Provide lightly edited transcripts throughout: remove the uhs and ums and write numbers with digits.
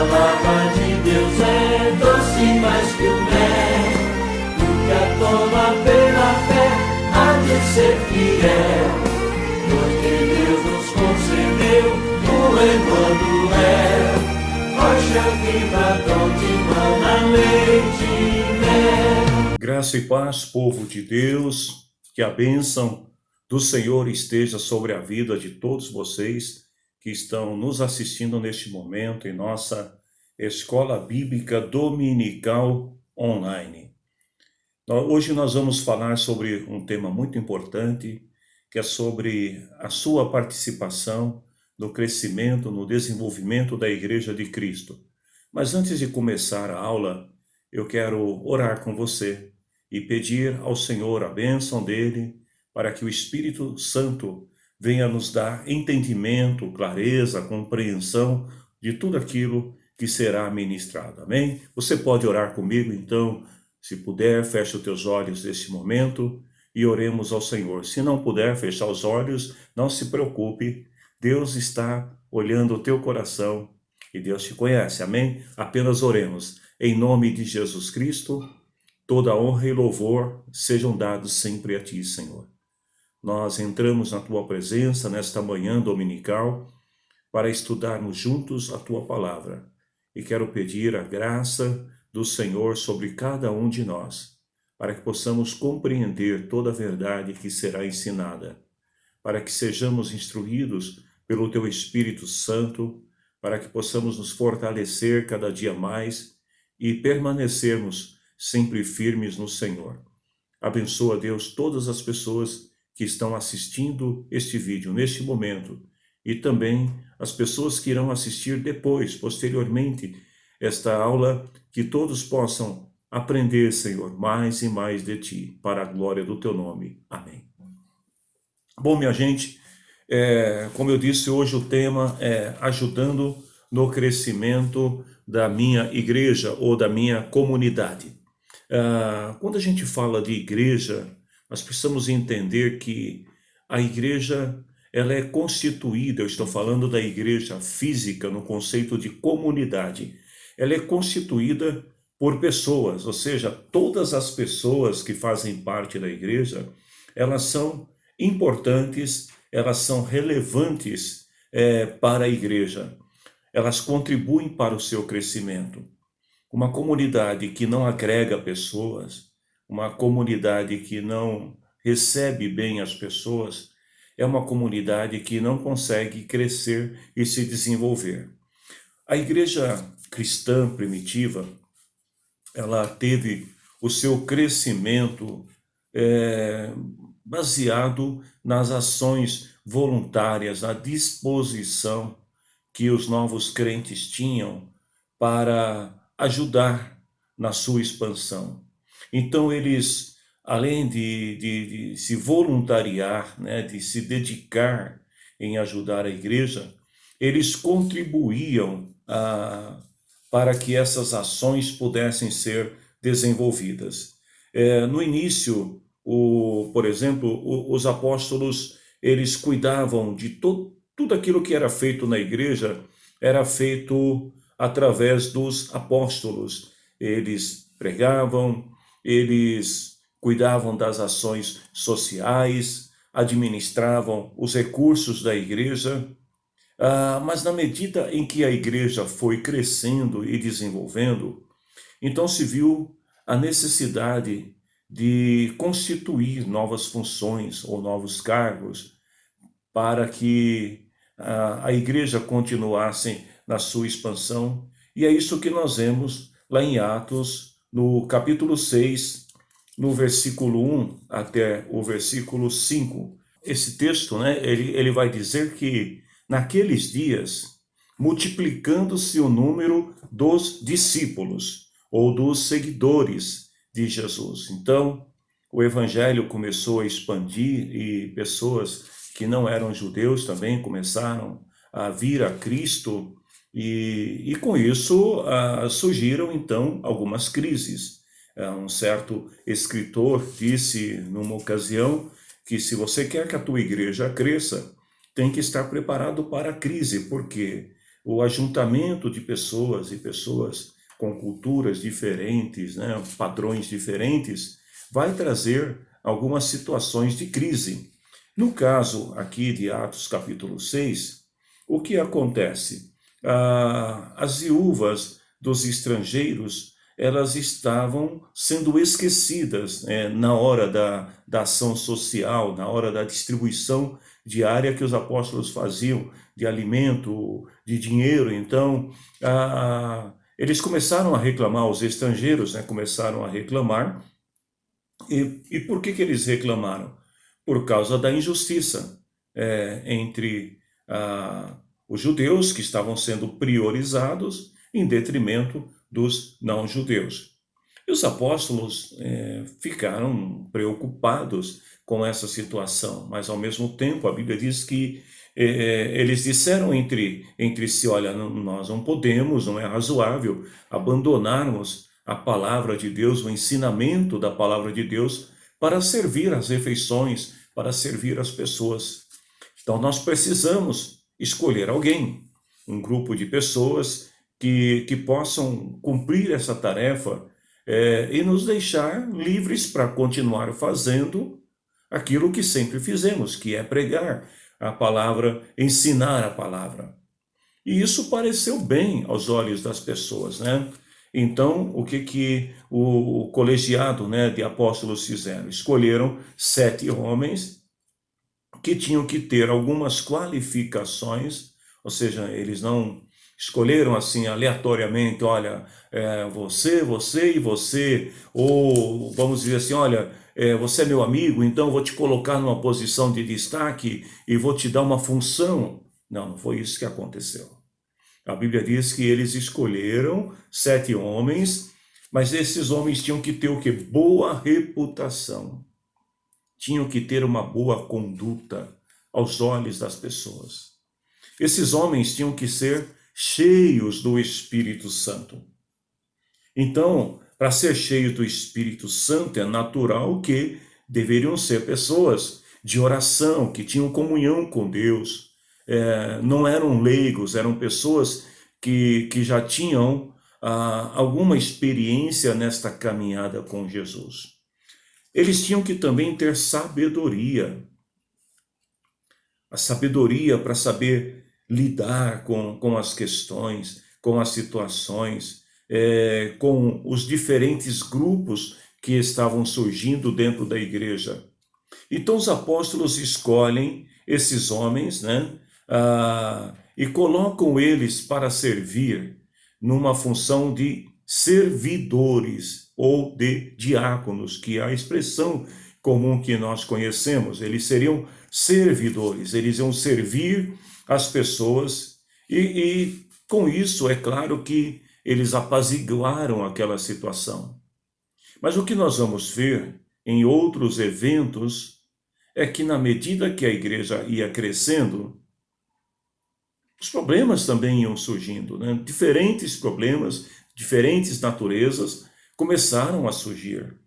palavra de Deus é doce mais que o mel. O que a toma pela fé há de ser fiel, porque Deus nos concedeu o Emanuel, rocha viva donde mana leite e mel. Graça e paz, povo de Deus, que a bênção do Senhor esteja sobre a vida de todos vocês que estão nos assistindo neste momento em nossa Escola Bíblica Dominical Online. Hoje nós vamos falar sobre um tema muito importante, que é sobre a sua participação no crescimento, no desenvolvimento da Igreja de Cristo. Mas antes de começar a aula, eu quero orar com você e pedir ao Senhor a bênção dele, para que o Espírito Santo venha nos dar entendimento, clareza, compreensão de tudo aquilo que será ministrado. Amém? Você pode orar comigo, então, se puder, feche os teus olhos neste momento e oremos ao Senhor. Se não puder fechar os olhos, não se preocupe, Deus está olhando o teu coração e Deus te conhece. Amém? Apenas oremos. Em nome de Jesus Cristo, toda honra e louvor sejam dados sempre a ti, Senhor. Nós entramos na tua presença nesta manhã dominical para estudarmos juntos a tua palavra. E quero pedir a graça do Senhor sobre cada um de nós, para que possamos compreender toda a verdade que será ensinada, para que sejamos instruídos pelo teu Espírito Santo, para que possamos nos fortalecer cada dia mais e permanecermos sempre firmes no Senhor. Abençoa, Deus, todas as pessoas que estão assistindo este vídeo neste momento e também as pessoas que irão assistir depois, posteriormente, esta aula, que todos possam aprender, Senhor, mais e mais de Ti, para a glória do Teu nome. Amém. Bom, minha gente, como eu disse, hoje o tema é ajudando no crescimento da minha igreja ou da minha comunidade. Quando a gente fala de igreja, nós precisamos entender que a igreja, ela é constituída, eu estou falando da igreja física no conceito de comunidade, ela é constituída por pessoas, ou seja, todas as pessoas que fazem parte da igreja, elas são importantes, elas são relevantes para a igreja, elas contribuem para o seu crescimento. Uma comunidade que não agrega pessoas, uma comunidade que não recebe bem as pessoas, é uma comunidade que não consegue crescer e se desenvolver. A igreja cristã primitiva, ela teve o seu crescimento baseado nas ações voluntárias, na disposição que os novos crentes tinham para ajudar na sua expansão. Então eles, além de se voluntariar, né, de se dedicar em ajudar a igreja, eles contribuíam para que essas ações pudessem ser desenvolvidas. No início, por exemplo, os apóstolos, eles cuidavam de tudo aquilo que era feito na igreja, era feito através dos apóstolos. Eles pregavam, eles cuidavam das ações sociais, administravam os recursos da igreja, mas na medida em que a igreja foi crescendo e desenvolvendo, então se viu a necessidade de constituir novas funções ou novos cargos para que a igreja continuasse na sua expansão, e é isso que nós vemos lá em Atos, no capítulo 6, no versículo 1 até o versículo 5. Esse texto, né, ele vai dizer que naqueles dias, multiplicando-se o número dos discípulos ou dos seguidores de Jesus. Então, o evangelho começou a expandir e pessoas que não eram judeus também começaram a vir a Cristo. E com isso surgiram, então, algumas crises. Um certo escritor disse, numa ocasião, que se você quer que a tua igreja cresça, tem que estar preparado para a crise, porque o ajuntamento de pessoas e pessoas com culturas diferentes, né, padrões diferentes, vai trazer algumas situações de crise. No caso aqui de Atos capítulo 6, o que acontece? As viúvas dos estrangeiros, elas estavam sendo esquecidas, na hora da ação social, na hora da distribuição diária que os apóstolos faziam, de alimento, de dinheiro. Então, eles começaram a reclamar, os estrangeiros, né, começaram a reclamar. E por que eles reclamaram? Por causa da injustiça entre os judeus, que estavam sendo priorizados, em detrimento dos não-judeus. E os apóstolos ficaram preocupados com essa situação, mas ao mesmo tempo a Bíblia diz que eles disseram entre si, olha, nós não podemos, não é razoável abandonarmos a palavra de Deus, o ensinamento da palavra de Deus, para servir as refeições, para servir as pessoas. Então nós precisamos escolher alguém, um grupo de pessoas que possam cumprir essa tarefa e nos deixar livres para continuar fazendo aquilo que sempre fizemos, que é pregar a palavra, ensinar a palavra. E isso pareceu bem aos olhos das pessoas, né? Então, o que o colegiado, né, de apóstolos fizeram? Escolheram 7 homens que tinham que ter algumas qualificações, ou seja, eles não escolheram assim aleatoriamente, olha, você e você, ou vamos dizer assim, olha, você é meu amigo, então eu vou te colocar numa posição de destaque e vou te dar uma função. Não, não foi isso que aconteceu. A Bíblia diz que eles escolheram 7 homens, mas esses homens tinham que ter o quê? Boa reputação. Tinham que ter uma boa conduta aos olhos das pessoas. Esses homens tinham que ser cheios do Espírito Santo. Então, para ser cheio do Espírito Santo, é natural que deveriam ser pessoas de oração, que tinham comunhão com Deus. Não eram leigos, eram pessoas que já tinham alguma experiência nesta caminhada com Jesus. Eles tinham que também ter sabedoria. A sabedoria para saber lidar com as questões, com as situações, com os diferentes grupos que estavam surgindo dentro da igreja. Então os apóstolos escolhem esses homens, né, e colocam eles para servir numa função de servidores ou de diáconos, que é a expressão comum que nós conhecemos. Eles seriam servidores, eles iam servir as pessoas e com isso é claro que eles apaziguaram aquela situação. Mas o que nós vamos ver em outros eventos é que na medida que a igreja ia crescendo, os problemas também iam surgindo, né? Diferentes problemas, diferentes naturezas começaram a surgir.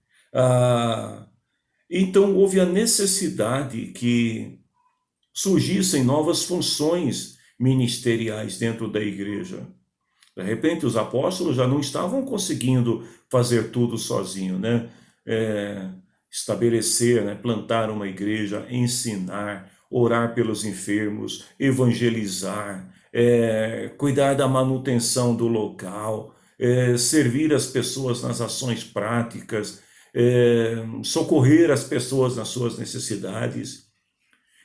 Então houve a necessidade que surgissem novas funções ministeriais dentro da igreja. De repente os apóstolos já não estavam conseguindo fazer tudo sozinho, né? Estabelecer, né? Plantar uma igreja, ensinar, orar pelos enfermos, evangelizar, cuidar da manutenção do local, servir as pessoas nas ações práticas, socorrer as pessoas nas suas necessidades.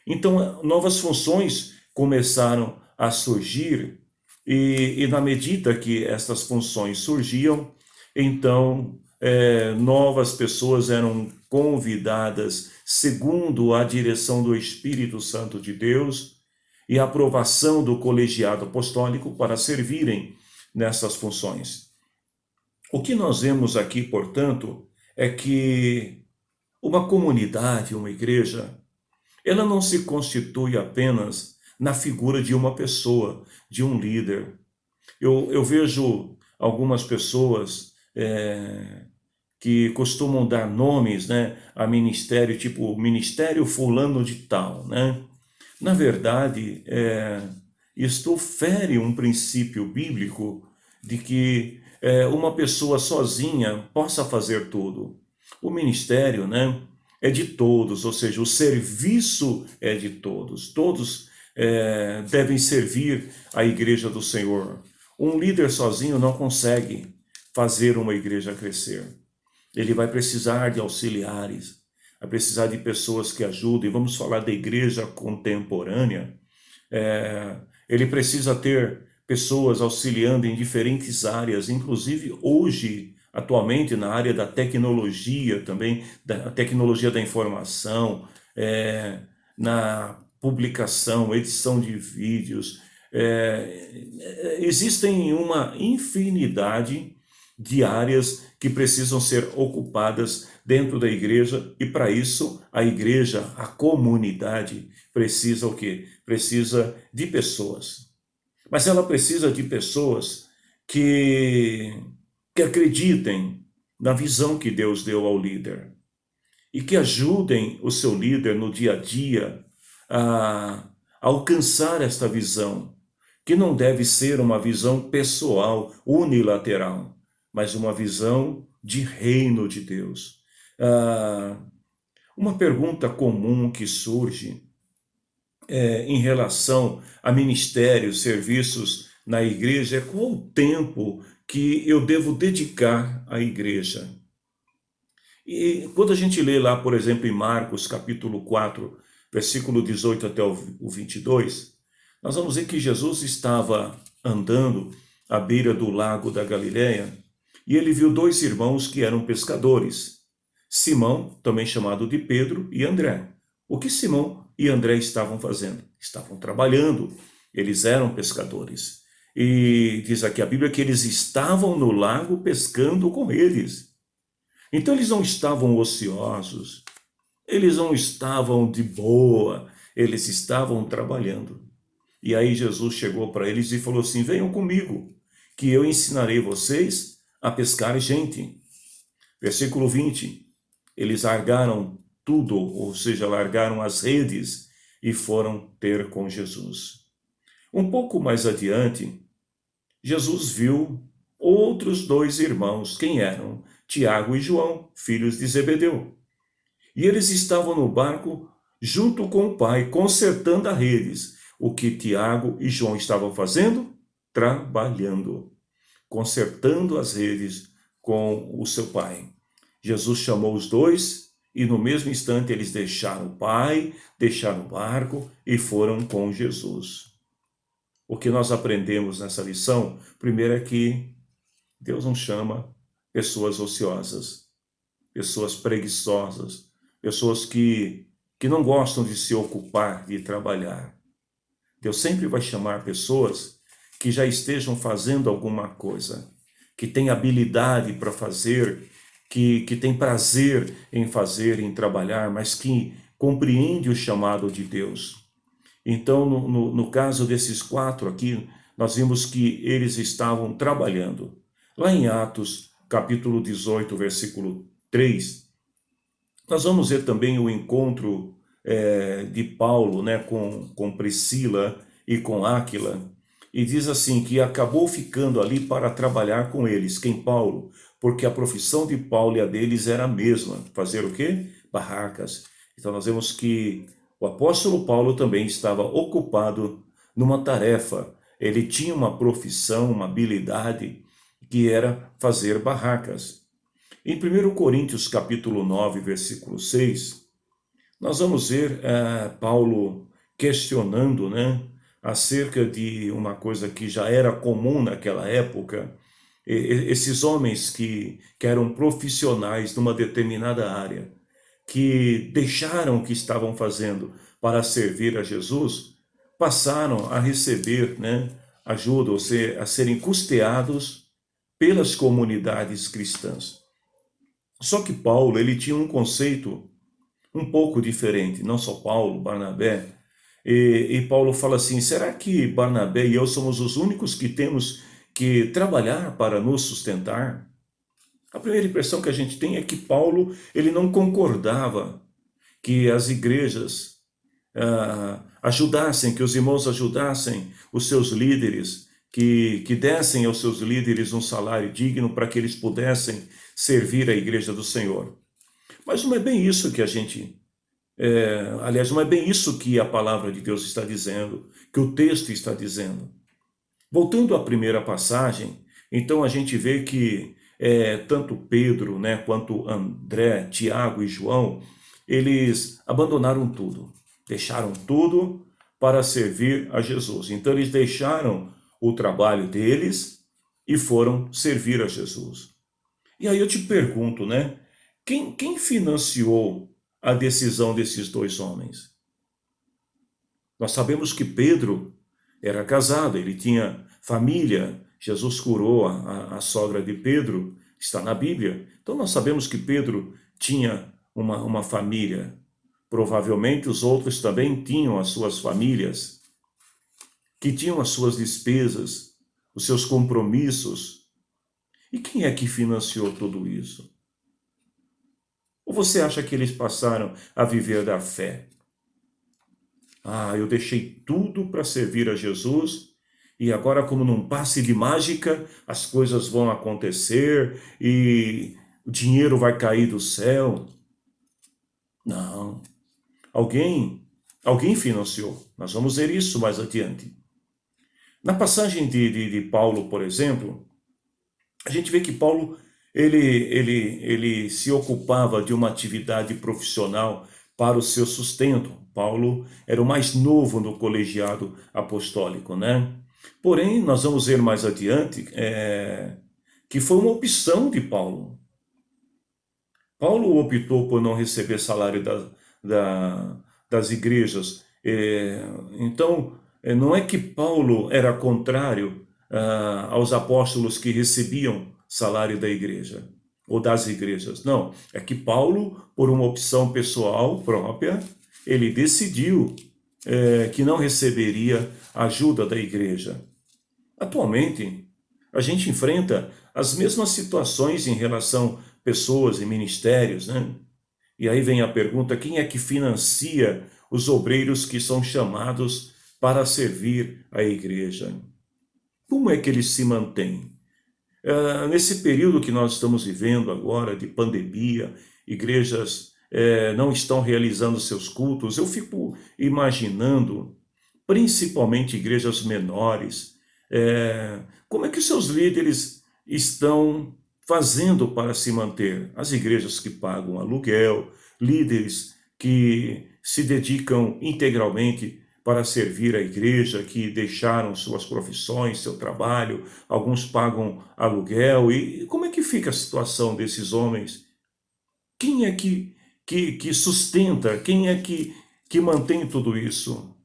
Então, novas funções começaram a surgir e na medida que essas funções surgiam, então novas pessoas eram convidadas segundo a direção do Espírito Santo de Deus e a aprovação do colegiado apostólico para servirem nessas funções. O que nós vemos aqui, portanto, é que uma comunidade, uma igreja, ela não se constitui apenas na figura de uma pessoa, de um líder. Eu vejo algumas pessoas que costumam dar nomes, né, a ministério, tipo Ministério Fulano de Tal, né? Na verdade, isto fere um princípio bíblico de que uma pessoa sozinha possa fazer tudo. O ministério, né, é de todos, ou seja, o serviço é de todos. Todos devem servir a igreja do Senhor. Um líder sozinho não consegue fazer uma igreja crescer. Ele vai precisar de auxiliares, vai precisar de pessoas que ajudem. Vamos falar da igreja contemporânea. Ele precisa ter pessoas auxiliando em diferentes áreas, inclusive hoje, atualmente, na área da tecnologia também, da tecnologia da informação, na publicação, edição de vídeos. Existem uma infinidade de áreas que precisam ser ocupadas dentro da igreja, e para isso a igreja, a comunidade, precisa o quê? Precisa de pessoas. Mas ela precisa de pessoas que acreditem na visão que Deus deu ao líder e que ajudem o seu líder no dia a dia a alcançar esta visão, que não deve ser uma visão pessoal, unilateral, mas uma visão de reino de Deus. Uma pergunta comum que surge em relação a ministérios, serviços na igreja é: qual o tempo que eu devo dedicar à igreja? E quando a gente lê lá, por exemplo, em Marcos, capítulo 4, versículo 18 até o 22, nós vamos ver que Jesus estava andando à beira do lago da Galileia e ele viu dois irmãos que eram pescadores, Simão, também chamado de Pedro, e André. O que Simão e André estavam fazendo? Estavam trabalhando, eles eram pescadores. E diz aqui a Bíblia que eles estavam no lago pescando com eles. Então eles não estavam ociosos, eles não estavam de boa, eles estavam trabalhando. E aí Jesus chegou para eles e falou assim: venham comigo, que eu ensinarei vocês a pescar gente. Versículo 20, eles largaram tudo, ou seja, largaram as redes e foram ter com Jesus. Um pouco mais adiante, Jesus viu outros dois irmãos. Quem eram? Tiago e João, filhos de Zebedeu. E eles estavam no barco junto com o pai, consertando as redes. O que Tiago e João estavam fazendo? Trabalhando, consertando as redes com o seu pai. Jesus chamou os dois e no mesmo instante eles deixaram o pai, deixaram o barco e foram com Jesus. O que nós aprendemos nessa lição, primeiro, é que Deus não chama pessoas ociosas, pessoas preguiçosas, pessoas que não gostam de se ocupar, de trabalhar. Deus sempre vai chamar pessoas que já estejam fazendo alguma coisa, que têm habilidade para fazer, que têm prazer em fazer, em trabalhar, mas que compreende o chamado de Deus. Então, no caso desses quatro aqui, nós vimos que eles estavam trabalhando. Lá em Atos, capítulo 18, versículo 3, nós vamos ver também o encontro de Paulo, né, com Priscila e com Áquila, e diz assim que acabou ficando ali para trabalhar com eles. Quem? Paulo, porque a profissão de Paulo e a deles era a mesma. Fazer o quê? Barracas. Então nós vemos que o apóstolo Paulo também estava ocupado numa tarefa. Ele tinha uma profissão, uma habilidade, que era fazer barracas. Em 1 Coríntios capítulo 9, versículo 6, nós vamos ver Paulo questionando, né, acerca de uma coisa que já era comum naquela época. Esses homens que eram profissionais numa determinada área, que deixaram o que estavam fazendo para servir a Jesus, passaram a receber, né, ajuda, ou seja, a serem custeados pelas comunidades cristãs. Só que Paulo, ele tinha um conceito um pouco diferente, não só Paulo, Barnabé. E Paulo fala assim: será que Barnabé e eu somos os únicos que temos que trabalhar para nos sustentar? A primeira impressão que a gente tem é que Paulo, ele não concordava que as igrejas ajudassem, que os irmãos ajudassem os seus líderes, que dessem aos seus líderes um salário digno para que eles pudessem servir a igreja do Senhor. Mas não é bem isso que a gente... aliás, não é bem isso que a palavra de Deus está dizendo, que o texto está dizendo. Voltando à primeira passagem, então a gente vê que tanto Pedro, né, quanto André, Tiago e João, eles abandonaram tudo, deixaram tudo para servir a Jesus. Então eles deixaram o trabalho deles e foram servir a Jesus. E aí eu te pergunto, né, quem financiou a decisão desses dois homens? Nós sabemos que Pedro era casado, ele tinha família. Jesus curou a sogra de Pedro, está na Bíblia. Então nós sabemos que Pedro tinha uma família. Provavelmente os outros também tinham as suas famílias, que tinham as suas despesas, os seus compromissos. E quem é que financiou tudo isso? Ou você acha que eles passaram a viver da fé? Eu deixei tudo para servir a Jesus e agora, como num passe de mágica, as coisas vão acontecer e o dinheiro vai cair do céu. Não. Alguém financiou. Nós vamos ver isso mais adiante. Na passagem de Paulo, por exemplo, a gente vê que Paulo ele se ocupava de uma atividade profissional para o seu sustento. Paulo era o mais novo no colegiado apostólico, né? Porém, nós vamos ver mais adiante que foi uma opção de Paulo. Paulo optou por não receber salário das igrejas. Então, não é que Paulo era contrário aos apóstolos que recebiam salário da igreja ou das igrejas. Não, é que Paulo, por uma opção pessoal própria, ele decidiu que não receberia ajuda da igreja. Atualmente, a gente enfrenta as mesmas situações em relação a pessoas e ministérios, né? E aí vem a pergunta, quem é que financia os obreiros que são chamados para servir a igreja? Como é que eles se mantêm? Nesse período que nós estamos vivendo agora, de pandemia, igrejas não estão realizando seus cultos. Eu fico imaginando, principalmente igrejas menores, como é que seus líderes estão fazendo para se manter? As igrejas que pagam aluguel, líderes que se dedicam integralmente para servir a igreja, que deixaram suas profissões, seu trabalho, alguns pagam aluguel. E como é que fica a situação desses homens? Quem é que sustenta? Quem é que mantém tudo isso?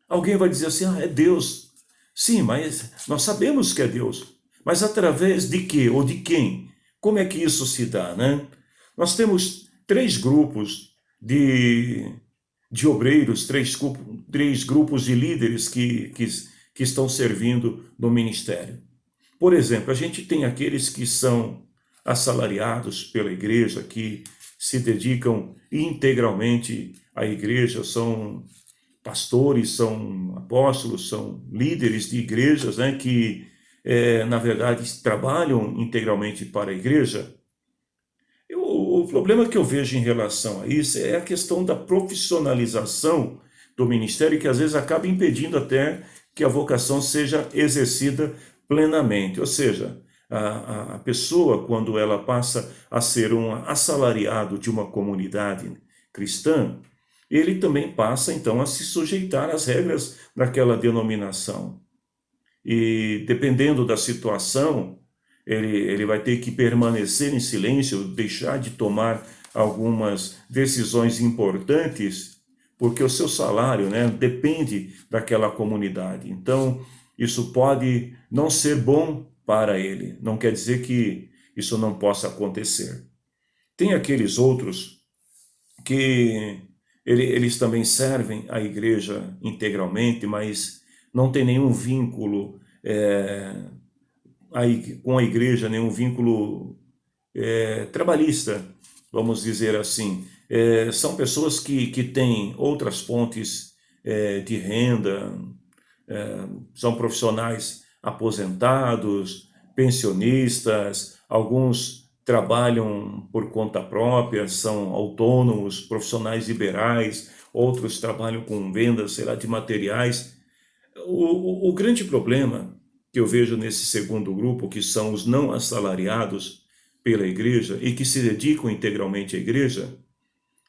Alguém vai dizer assim, é Deus. Sim, mas nós sabemos que é Deus. Mas através de quê ou de quem? Como é que isso se dá, né? Nós temos 3 grupos de obreiros, 3 grupos de líderes que estão servindo no ministério. Por exemplo, a gente tem aqueles que são assalariados pela igreja, que se dedicam integralmente à igreja, são pastores, são apóstolos, são líderes de igrejas, né, que, na verdade, trabalham integralmente para a igreja. O problema que eu vejo em relação a isso é a questão da profissionalização do ministério, que às vezes acaba impedindo até que a vocação seja exercida plenamente. Ou seja, a pessoa, quando ela passa a ser um assalariado de uma comunidade cristã, ele também passa, então, a se sujeitar às regras daquela denominação. E, dependendo da situação, ele vai ter que permanecer em silêncio, deixar de tomar algumas decisões importantes, porque o seu salário, né, depende daquela comunidade. Então, isso pode não ser bom para ele. Não quer dizer que isso não possa acontecer. Tem aqueles outros que eles também servem a igreja integralmente, mas não tem nenhum vínculo com a igreja, nenhum vínculo trabalhista, vamos dizer assim. São pessoas que têm outras fontes de renda, são profissionais aposentados, pensionistas, alguns trabalham por conta própria, são autônomos, profissionais liberais, outros trabalham com vendas, sei lá, de materiais. O grande problema que eu vejo nesse segundo grupo, que são os não assalariados pela igreja e que se dedicam integralmente à igreja,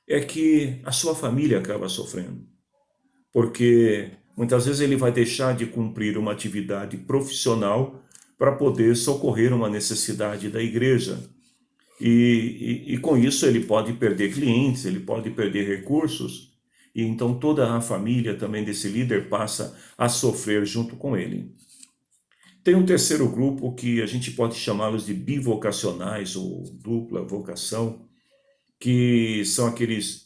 é que a sua família acaba sofrendo. Porque muitas vezes ele vai deixar de cumprir uma atividade profissional para poder socorrer uma necessidade da igreja. E com isso ele pode perder clientes, ele pode perder recursos, e então toda a família também desse líder passa a sofrer junto com ele. Tem um terceiro grupo que a gente pode chamá-los de bivocacionais ou dupla vocação, que são aqueles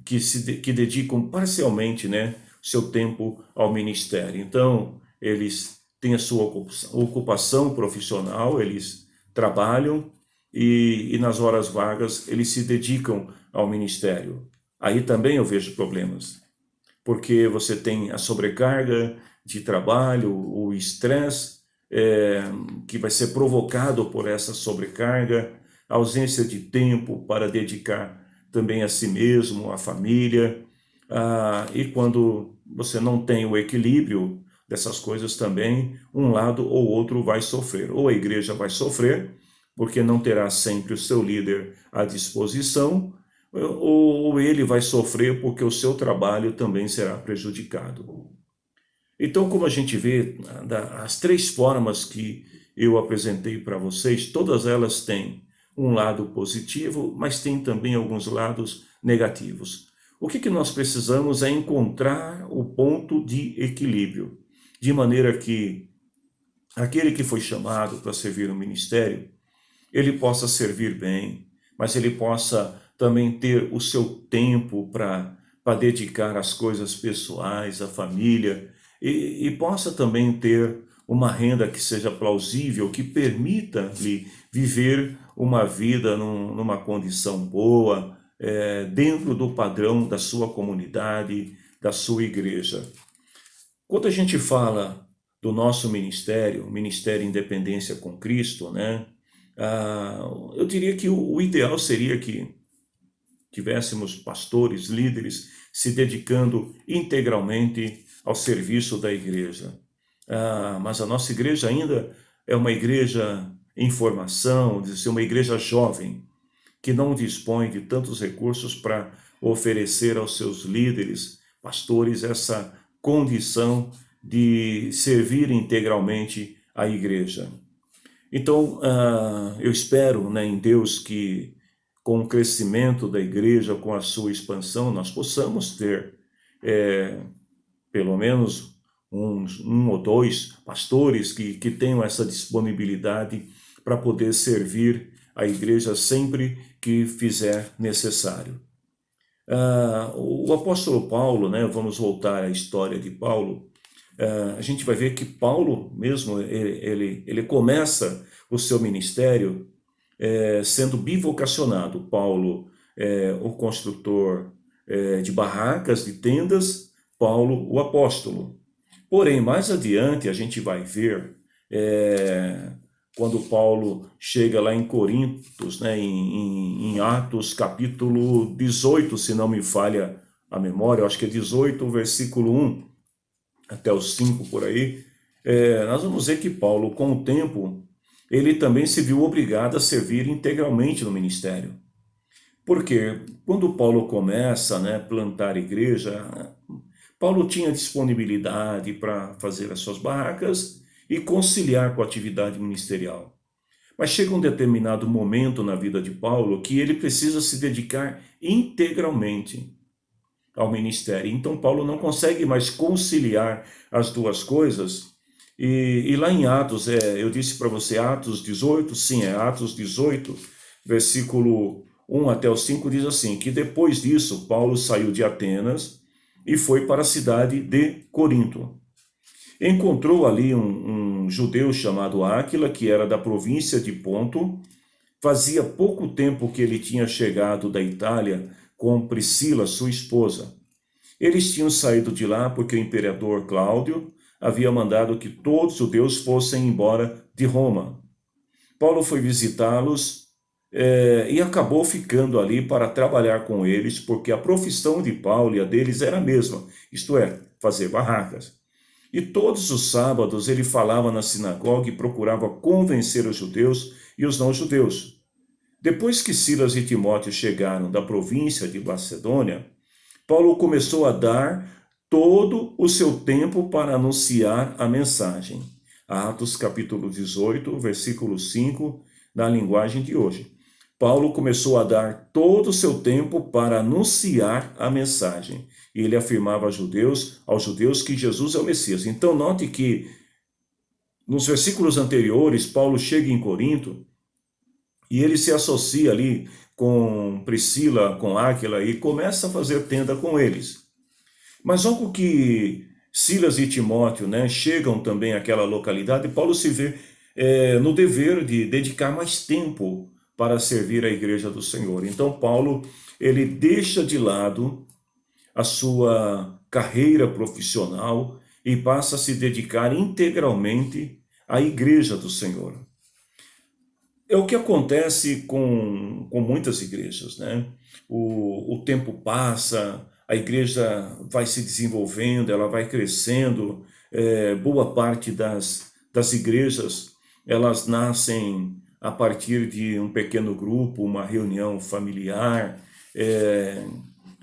que dedicam parcialmente, né, seu tempo ao ministério. Então, eles têm a sua ocupação profissional, eles trabalham e nas horas vagas eles se dedicam ao ministério. Aí também eu vejo problemas, porque você tem a sobrecarga de trabalho, o estresse que vai ser provocado por essa sobrecarga, a ausência de tempo para dedicar também a si mesmo, à família, e quando você não tem o equilíbrio dessas coisas também, um lado ou outro vai sofrer. Ou a igreja vai sofrer, porque não terá sempre o seu líder à disposição, ou ele vai sofrer porque o seu trabalho também será prejudicado. Então, como a gente vê, as três formas que eu apresentei para vocês, todas elas têm um lado positivo, mas tem também alguns lados negativos. O que nós precisamos é encontrar o ponto de equilíbrio, de maneira que aquele que foi chamado para servir no ministério, ele possa servir bem, mas ele possa também ter o seu tempo para dedicar às coisas pessoais, à família, e possa também ter uma renda que seja plausível, que permita-lhe viver uma vida numa condição boa, dentro do padrão da sua comunidade, da sua igreja. Quando a gente fala do nosso ministério, Ministério Independência com Cristo, né? Eu diria que o ideal seria que tivéssemos pastores, líderes, se dedicando integralmente ao serviço da igreja. Mas a nossa igreja ainda é uma igreja em formação, uma igreja jovem, que não dispõe de tantos recursos para oferecer aos seus líderes, pastores, essa condição de servir integralmente a igreja. Então, eu espero, né, em Deus que com o crescimento da igreja, com a sua expansão, nós possamos ter pelo menos um ou dois pastores que tenham essa disponibilidade para poder servir a igreja sempre que fizer necessário. O apóstolo Paulo, né, vamos voltar à história de Paulo, a gente vai ver que Paulo mesmo, ele começa o seu ministério sendo bivocacionado. Paulo o construtor de barracas, de tendas, Paulo o apóstolo. Porém, mais adiante a gente vai ver, quando Paulo chega lá em Corintos, né, em Atos capítulo 18, se não me falha a memória, eu acho que é 18, versículo 1 até os 5 por aí, nós vamos ver que Paulo, com o tempo, ele também se viu obrigado a servir integralmente no ministério. Porque quando Paulo começa, né, a plantar igreja, Paulo tinha disponibilidade para fazer as suas barracas e conciliar com a atividade ministerial. Mas chega um determinado momento na vida de Paulo que ele precisa se dedicar integralmente ao ministério. Então Paulo não consegue mais conciliar as duas coisas. E lá em Atos, eu disse para você Atos 18, sim, é Atos 18, versículo 1 até o 5, diz assim, que depois disso Paulo saiu de Atenas e foi para a cidade de Corinto. Encontrou ali um judeu chamado Áquila, que era da província de Ponto. Fazia pouco tempo que ele tinha chegado da Itália com Priscila, sua esposa. Eles tinham saído de lá porque o imperador Cláudio havia mandado que todos os judeus fossem embora de Roma. Paulo foi visitá-los e acabou ficando ali para trabalhar com eles, porque a profissão de Paulo e a deles era a mesma, isto é, fazer barracas. E todos os sábados ele falava na sinagoga e procurava convencer os judeus e os não-judeus. Depois que Silas e Timóteo chegaram da província de Macedônia, Paulo começou a dar todo o seu tempo para anunciar a mensagem. Atos capítulo 18, versículo 5, na linguagem de hoje. Paulo começou a dar todo o seu tempo para anunciar a mensagem. E ele afirmava aos judeus que Jesus é o Messias. Então note que nos versículos anteriores, Paulo chega em Corinto e ele se associa ali com Priscila, com Áquila e começa a fazer tenda com eles. Mas logo que Silas e Timóteo, chegam também àquela localidade, Paulo se vê no dever de dedicar mais tempo para servir a igreja do Senhor. Então Paulo, ele deixa de lado a sua carreira profissional e passa a se dedicar integralmente à igreja do Senhor. É o que acontece com muitas igrejas, O tempo passa, a igreja vai se desenvolvendo, ela vai crescendo. Boa parte das igrejas, elas nascem a partir de um pequeno grupo, uma reunião familiar.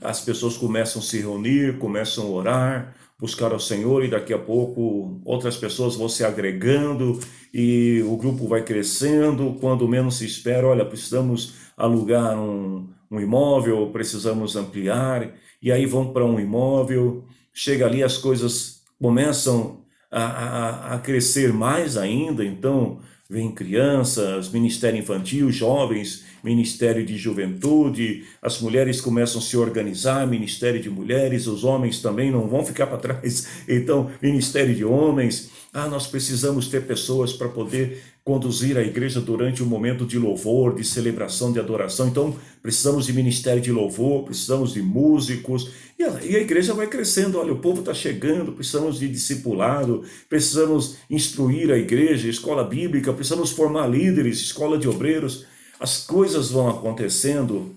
As pessoas começam a se reunir, começam a orar, buscar ao Senhor, e daqui a pouco outras pessoas vão se agregando e o grupo vai crescendo. Quando menos se espera, olha, precisamos alugar um imóvel, precisamos ampliar, e aí vão para um imóvel, chega ali, as coisas começam a crescer mais ainda, então vem crianças, ministério infantil, jovens, ministério de juventude, as mulheres começam a se organizar, ministério de mulheres, os homens também não vão ficar para trás, então, ministério de homens. Nós precisamos ter pessoas para poder conduzir a igreja durante um momento de louvor, de celebração, de adoração. Então, precisamos de ministério de louvor, precisamos de músicos, e a igreja vai crescendo. Olha, o povo está chegando, precisamos de discipulado, precisamos instruir a igreja, escola bíblica, precisamos formar líderes, escola de obreiros. As coisas vão acontecendo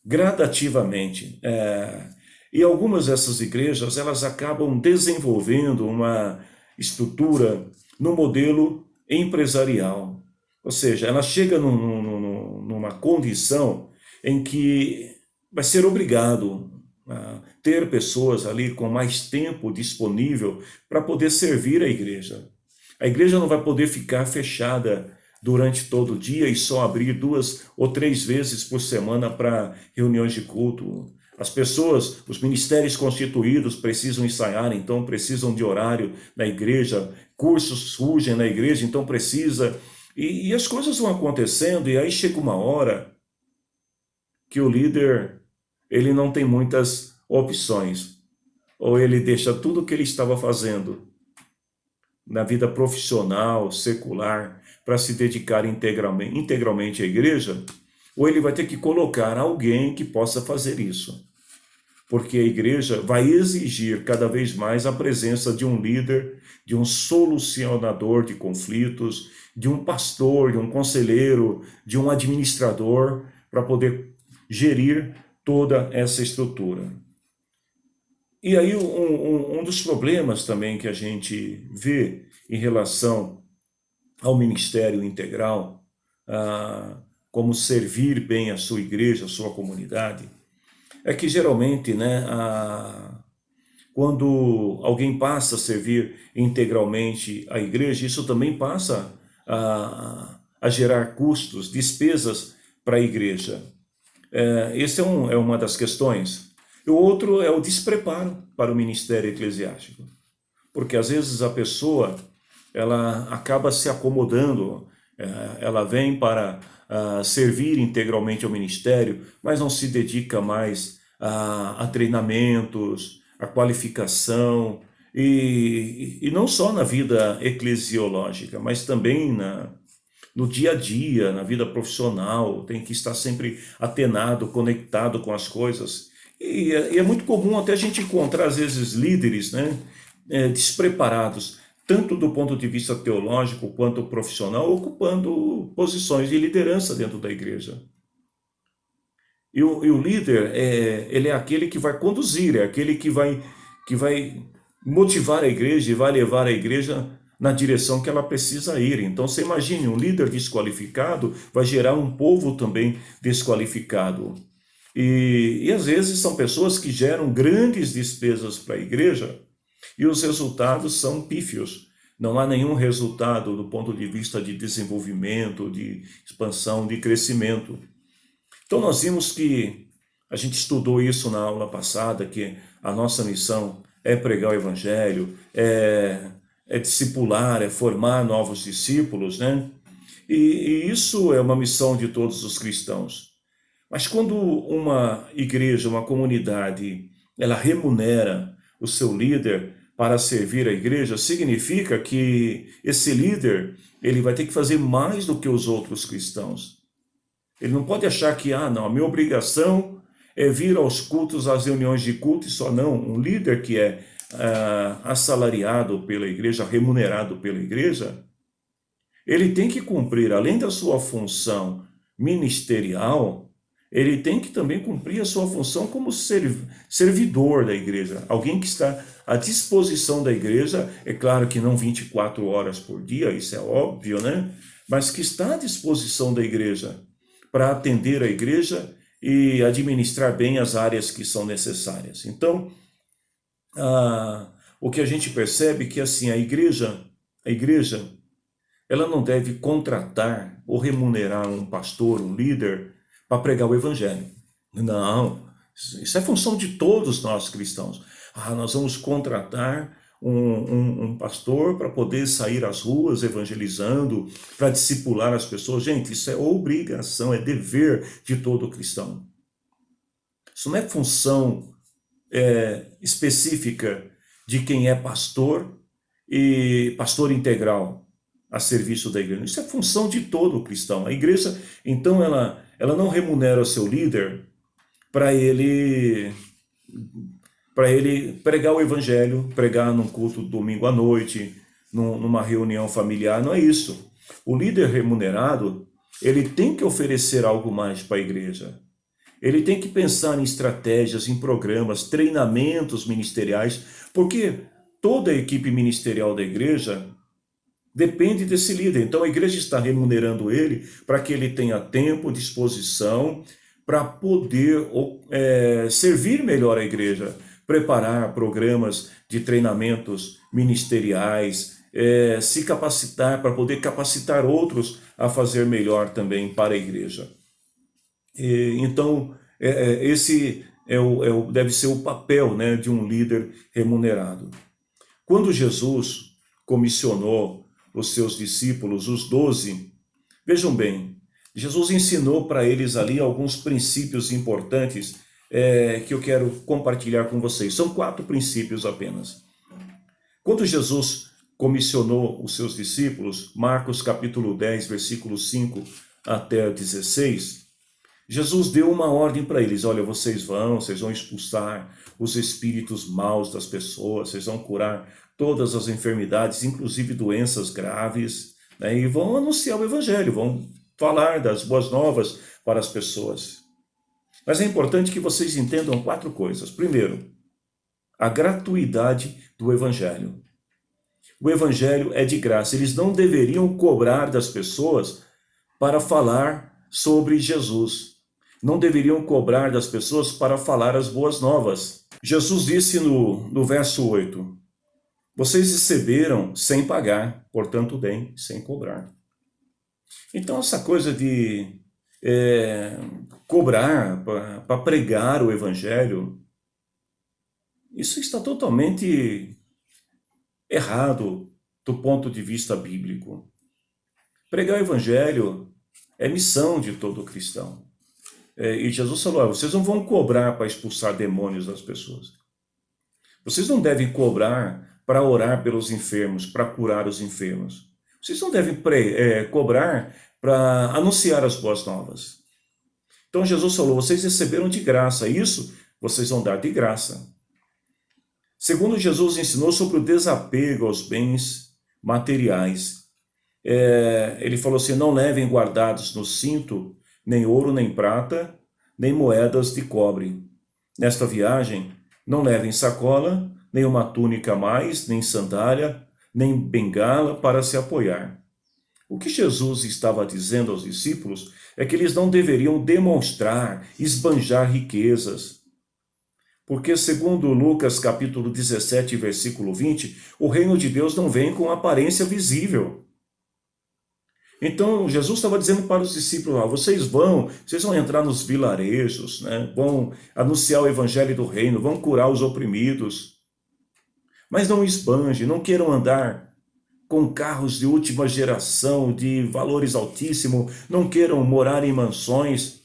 gradativamente. E algumas dessas igrejas, elas acabam desenvolvendo uma estrutura no modelo empresarial. Ou seja, ela chega numa condição em que vai ser obrigado a ter pessoas ali com mais tempo disponível para poder servir a igreja. A igreja não vai poder ficar fechada durante todo o dia e só abrir 2 ou 3 vezes por semana para reuniões de culto. As pessoas, os ministérios constituídos precisam ensaiar, então precisam de horário na igreja, cursos surgem na igreja, então precisa, e as coisas vão acontecendo, e aí chega uma hora que o líder, ele não tem muitas opções, ou ele deixa tudo o que ele estava fazendo na vida profissional, secular, para se dedicar integralmente à igreja, ou ele vai ter que colocar alguém que possa fazer isso. Porque a igreja vai exigir cada vez mais a presença de um líder, de um solucionador de conflitos, de um pastor, de um conselheiro, de um administrador, para poder gerir toda essa estrutura. E aí um dos problemas também que a gente vê em relação ao ministério integral, como servir bem a sua igreja, a sua comunidade, é que geralmente, quando alguém passa a servir integralmente a igreja, isso também passa a gerar custos, despesas para a igreja. Esse é uma das questões. E o outro é o despreparo para o ministério eclesiástico. Porque às vezes a pessoa, ela acaba se acomodando, ela vem para servir integralmente ao ministério, mas não se dedica mais a treinamentos, a qualificação, e não só na vida eclesiológica, mas também no dia a dia, na vida profissional, tem que estar sempre atenado, conectado com as coisas. E é muito comum até a gente encontrar, às vezes, líderes, né, despreparados, tanto do ponto de vista teológico quanto profissional, ocupando posições de liderança dentro da igreja. E o líder, ele é aquele que vai conduzir, é aquele que vai motivar a igreja e vai levar a igreja na direção que ela precisa ir. Então, você imagine, um líder desqualificado vai gerar um povo também desqualificado. E às vezes são pessoas que geram grandes despesas para a igreja e os resultados são pífios. Não há nenhum resultado do ponto de vista de desenvolvimento, de expansão, de crescimento. Então nós vimos que a gente estudou isso na aula passada, que a nossa missão é pregar o evangelho, é discipular, é formar novos discípulos, né? E isso é uma missão de todos os cristãos. Mas quando uma igreja, uma comunidade, ela remunera o seu líder para servir a igreja, significa que esse líder, ele vai ter que fazer mais do que os outros cristãos. Ele não pode achar que, não, a minha obrigação é vir aos cultos, às reuniões de culto e só não. Um líder que é assalariado pela igreja, remunerado pela igreja, ele tem que cumprir, além da sua função ministerial, ele tem que também cumprir a sua função como servidor da igreja, alguém que está à disposição da igreja, é claro que não 24 horas por dia, isso é óbvio, né? Mas que está à disposição da igreja para atender a igreja e administrar bem as áreas que são necessárias. Então, o que a gente percebe é que assim, a igreja, ela não deve contratar ou remunerar um pastor, um líder, para pregar o evangelho. Não, isso é função de todos nós cristãos. Nós vamos contratar um pastor para poder sair às ruas evangelizando, para discipular as pessoas. Gente, isso é obrigação, é dever de todo cristão. Isso não é função específica de quem é pastor e pastor integral a serviço da igreja. Isso é função de todo cristão. A igreja, então, ela não remunera o seu líder para ele pregar o evangelho, pregar num culto domingo à noite, numa reunião familiar, não é isso. O líder remunerado, ele tem que oferecer algo mais para a igreja. Ele tem que pensar em estratégias, em programas, treinamentos ministeriais, porque toda a equipe ministerial da igreja depende desse líder. Então a igreja está remunerando ele para que ele tenha tempo, disposição, para poder servir melhor a igreja, preparar programas de treinamentos ministeriais, se capacitar para poder capacitar outros a fazer melhor também para a igreja. Então, esse deve ser o papel, né, de um líder remunerado. Quando Jesus comissionou os seus discípulos, os 12, vejam bem, Jesus ensinou para eles ali alguns princípios importantes que eu quero compartilhar com vocês. São 4 princípios apenas. Quando Jesus comissionou os seus discípulos, Marcos capítulo 10, versículos 5 até 16, Jesus deu uma ordem para eles: olha, vocês vão expulsar os espíritos maus das pessoas, vocês vão curar todas as enfermidades, inclusive doenças graves, né, e vão anunciar o evangelho, vão falar das boas novas para as pessoas. Mas é importante que vocês entendam 4 coisas. Primeiro, a gratuidade do evangelho. O evangelho é de graça. Eles não deveriam cobrar das pessoas para falar sobre Jesus. Não deveriam cobrar das pessoas para falar as boas novas. Jesus disse no verso 8, vocês receberam sem pagar, portanto deem sem cobrar. Então essa coisa de cobrar para pregar o evangelho, isso está totalmente errado do ponto de vista bíblico. Pregar o evangelho é missão de todo cristão. E Jesus falou, vocês não vão cobrar para expulsar demônios das pessoas. Vocês não devem cobrar para orar pelos enfermos, para curar os enfermos. Vocês não devem cobrar para anunciar as boas novas. Então Jesus falou, vocês receberam de graça, isso vocês vão dar de graça. Segundo, Jesus ensinou sobre o desapego aos bens materiais. Ele falou assim, não levem guardados no cinto nem ouro, nem prata, nem moedas de cobre. Nesta viagem, não levem sacola, nem uma túnica a mais, nem sandália, nem bengala para se apoiar. O que Jesus estava dizendo aos discípulos é que eles não deveriam demonstrar, esbanjar riquezas. Porque, segundo Lucas capítulo 17, versículo 20, o reino de Deus não vem com aparência visível. Então, Jesus estava dizendo para os discípulos, vocês vão entrar nos vilarejos, né? Vão anunciar o evangelho do reino, vão curar os oprimidos. Mas não esbanje, não queiram andar com carros de última geração, de valores altíssimos, não queiram morar em mansões,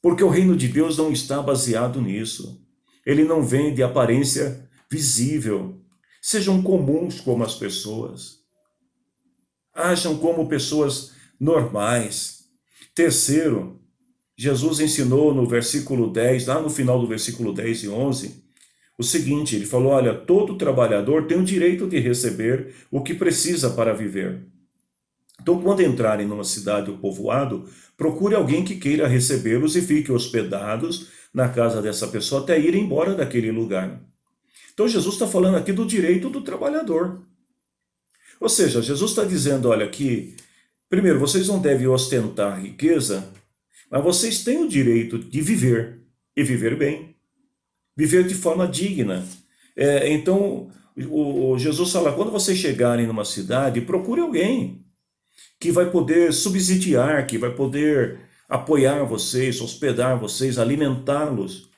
porque o reino de Deus não está baseado nisso. Ele não vem de aparência visível. Sejam comuns como as pessoas. Ajam como pessoas normais. Terceiro, Jesus ensinou no versículo 10, lá no final do versículo 10 e 11, o seguinte, ele falou, olha, todo trabalhador tem o direito de receber o que precisa para viver. Então, quando entrarem numa cidade ou povoado, procure alguém que queira recebê-los e fique hospedados na casa dessa pessoa até ir embora daquele lugar. Então, Jesus está falando aqui do direito do trabalhador. Ou seja, Jesus está dizendo, olha, que, primeiro, vocês não devem ostentar riqueza, mas vocês têm o direito de viver, e viver bem. Viver de forma digna. Então, Jesus fala, quando vocês chegarem numa cidade, procure alguém que vai poder subsidiar, que vai poder apoiar vocês, hospedar vocês, alimentá-los,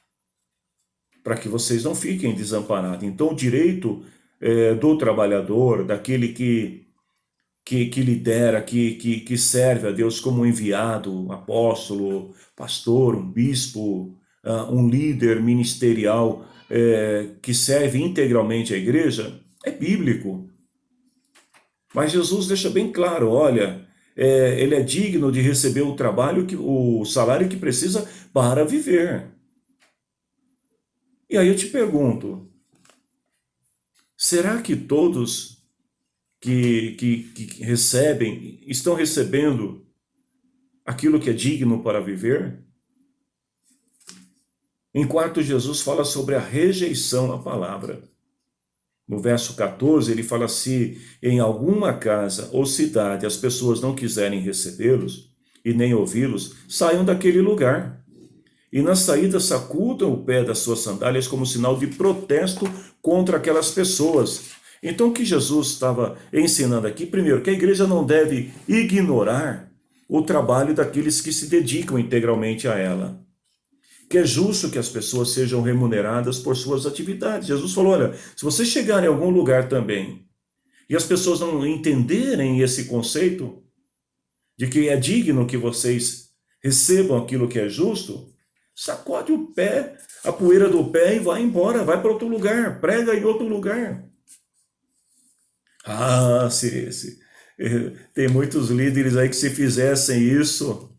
para que vocês não fiquem desamparados. Então, o direito do trabalhador, daquele que lidera, que serve a Deus como um enviado, um apóstolo, pastor, um bispo, um líder ministerial que serve integralmente a igreja, é bíblico. Mas Jesus deixa bem claro, olha, ele é digno de receber o trabalho, o salário que precisa para viver. E aí eu te pergunto, será que todos que recebem, estão recebendo aquilo que é digno para viver? Em quarto, Jesus fala sobre a rejeição à palavra. No verso 14, ele fala, se em alguma casa ou cidade as pessoas não quiserem recebê-los e nem ouvi-los, saiam daquele lugar. E na saída sacudam o pé das suas sandálias como sinal de protesto contra aquelas pessoas. Então o que Jesus estava ensinando aqui? Primeiro, que a igreja não deve ignorar o trabalho daqueles que se dedicam integralmente a ela. Que é justo que as pessoas sejam remuneradas por suas atividades. Jesus falou, olha, se vocês chegarem em algum lugar também, e as pessoas não entenderem esse conceito, de que é digno que vocês recebam aquilo que é justo, sacode o pé, a poeira do pé e vai embora, vai para outro lugar, prega em outro lugar. Tem muitos líderes aí que se fizessem isso,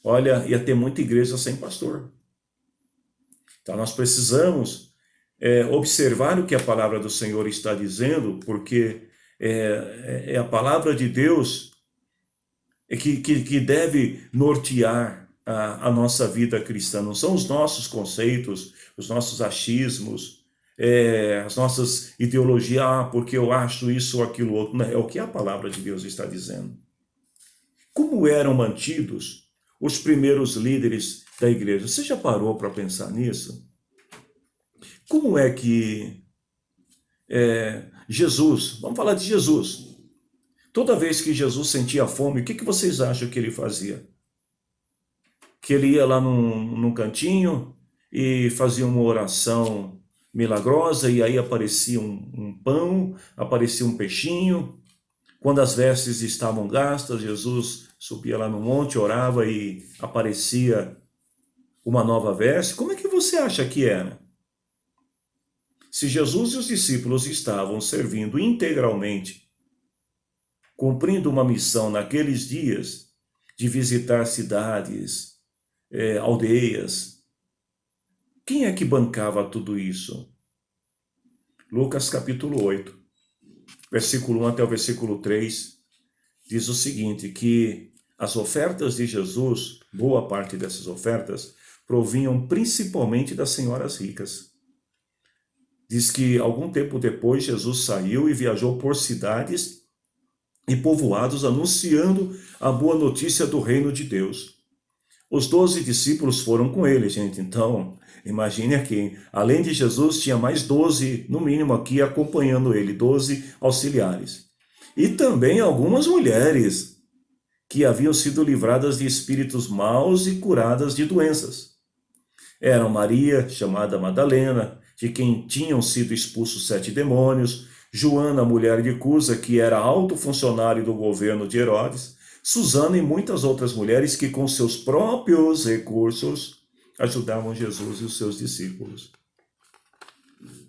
olha, ia ter muita igreja sem pastor. Então nós precisamos observar o que a palavra do Senhor está dizendo, porque é a palavra de Deus que deve nortear a nossa vida cristã. Não são os nossos conceitos, os nossos achismos, as nossas ideologias, porque eu acho isso ou aquilo outro. Não, é o que a palavra de Deus está dizendo. Como eram mantidos os primeiros líderes da igreja? Você já parou para pensar nisso? Como é que Jesus, vamos falar de Jesus, toda vez que Jesus sentia fome, o que vocês acham que ele fazia? Que ele ia lá num cantinho e fazia uma oração milagrosa, e aí aparecia um pão, aparecia um peixinho. Quando as vestes estavam gastas, Jesus subia lá no monte, orava e aparecia uma nova veste. Como é que você acha que era? Se Jesus e os discípulos estavam servindo integralmente cumprindo uma missão naqueles dias de visitar cidades, aldeias. Quem é que bancava tudo isso? Lucas capítulo 8, versículo 1 até o versículo 3, diz o seguinte, que as ofertas de Jesus, boa parte dessas ofertas, provinham principalmente das senhoras ricas. Diz que algum tempo depois Jesus saiu e viajou por cidades e povoados anunciando a boa notícia do reino de Deus. Os 12 discípulos foram com ele, gente. Então, imagine aqui, além de Jesus, tinha mais 12, no mínimo aqui, acompanhando ele, 12 auxiliares. E também algumas mulheres que haviam sido livradas de espíritos maus e curadas de doenças. Eram Maria, chamada Madalena, de quem tinham sido expulsos 7 demônios, Joana, mulher de Cusa, que era alto funcionário do governo de Herodes, Susana e muitas outras mulheres que com seus próprios recursos ajudavam Jesus e os seus discípulos.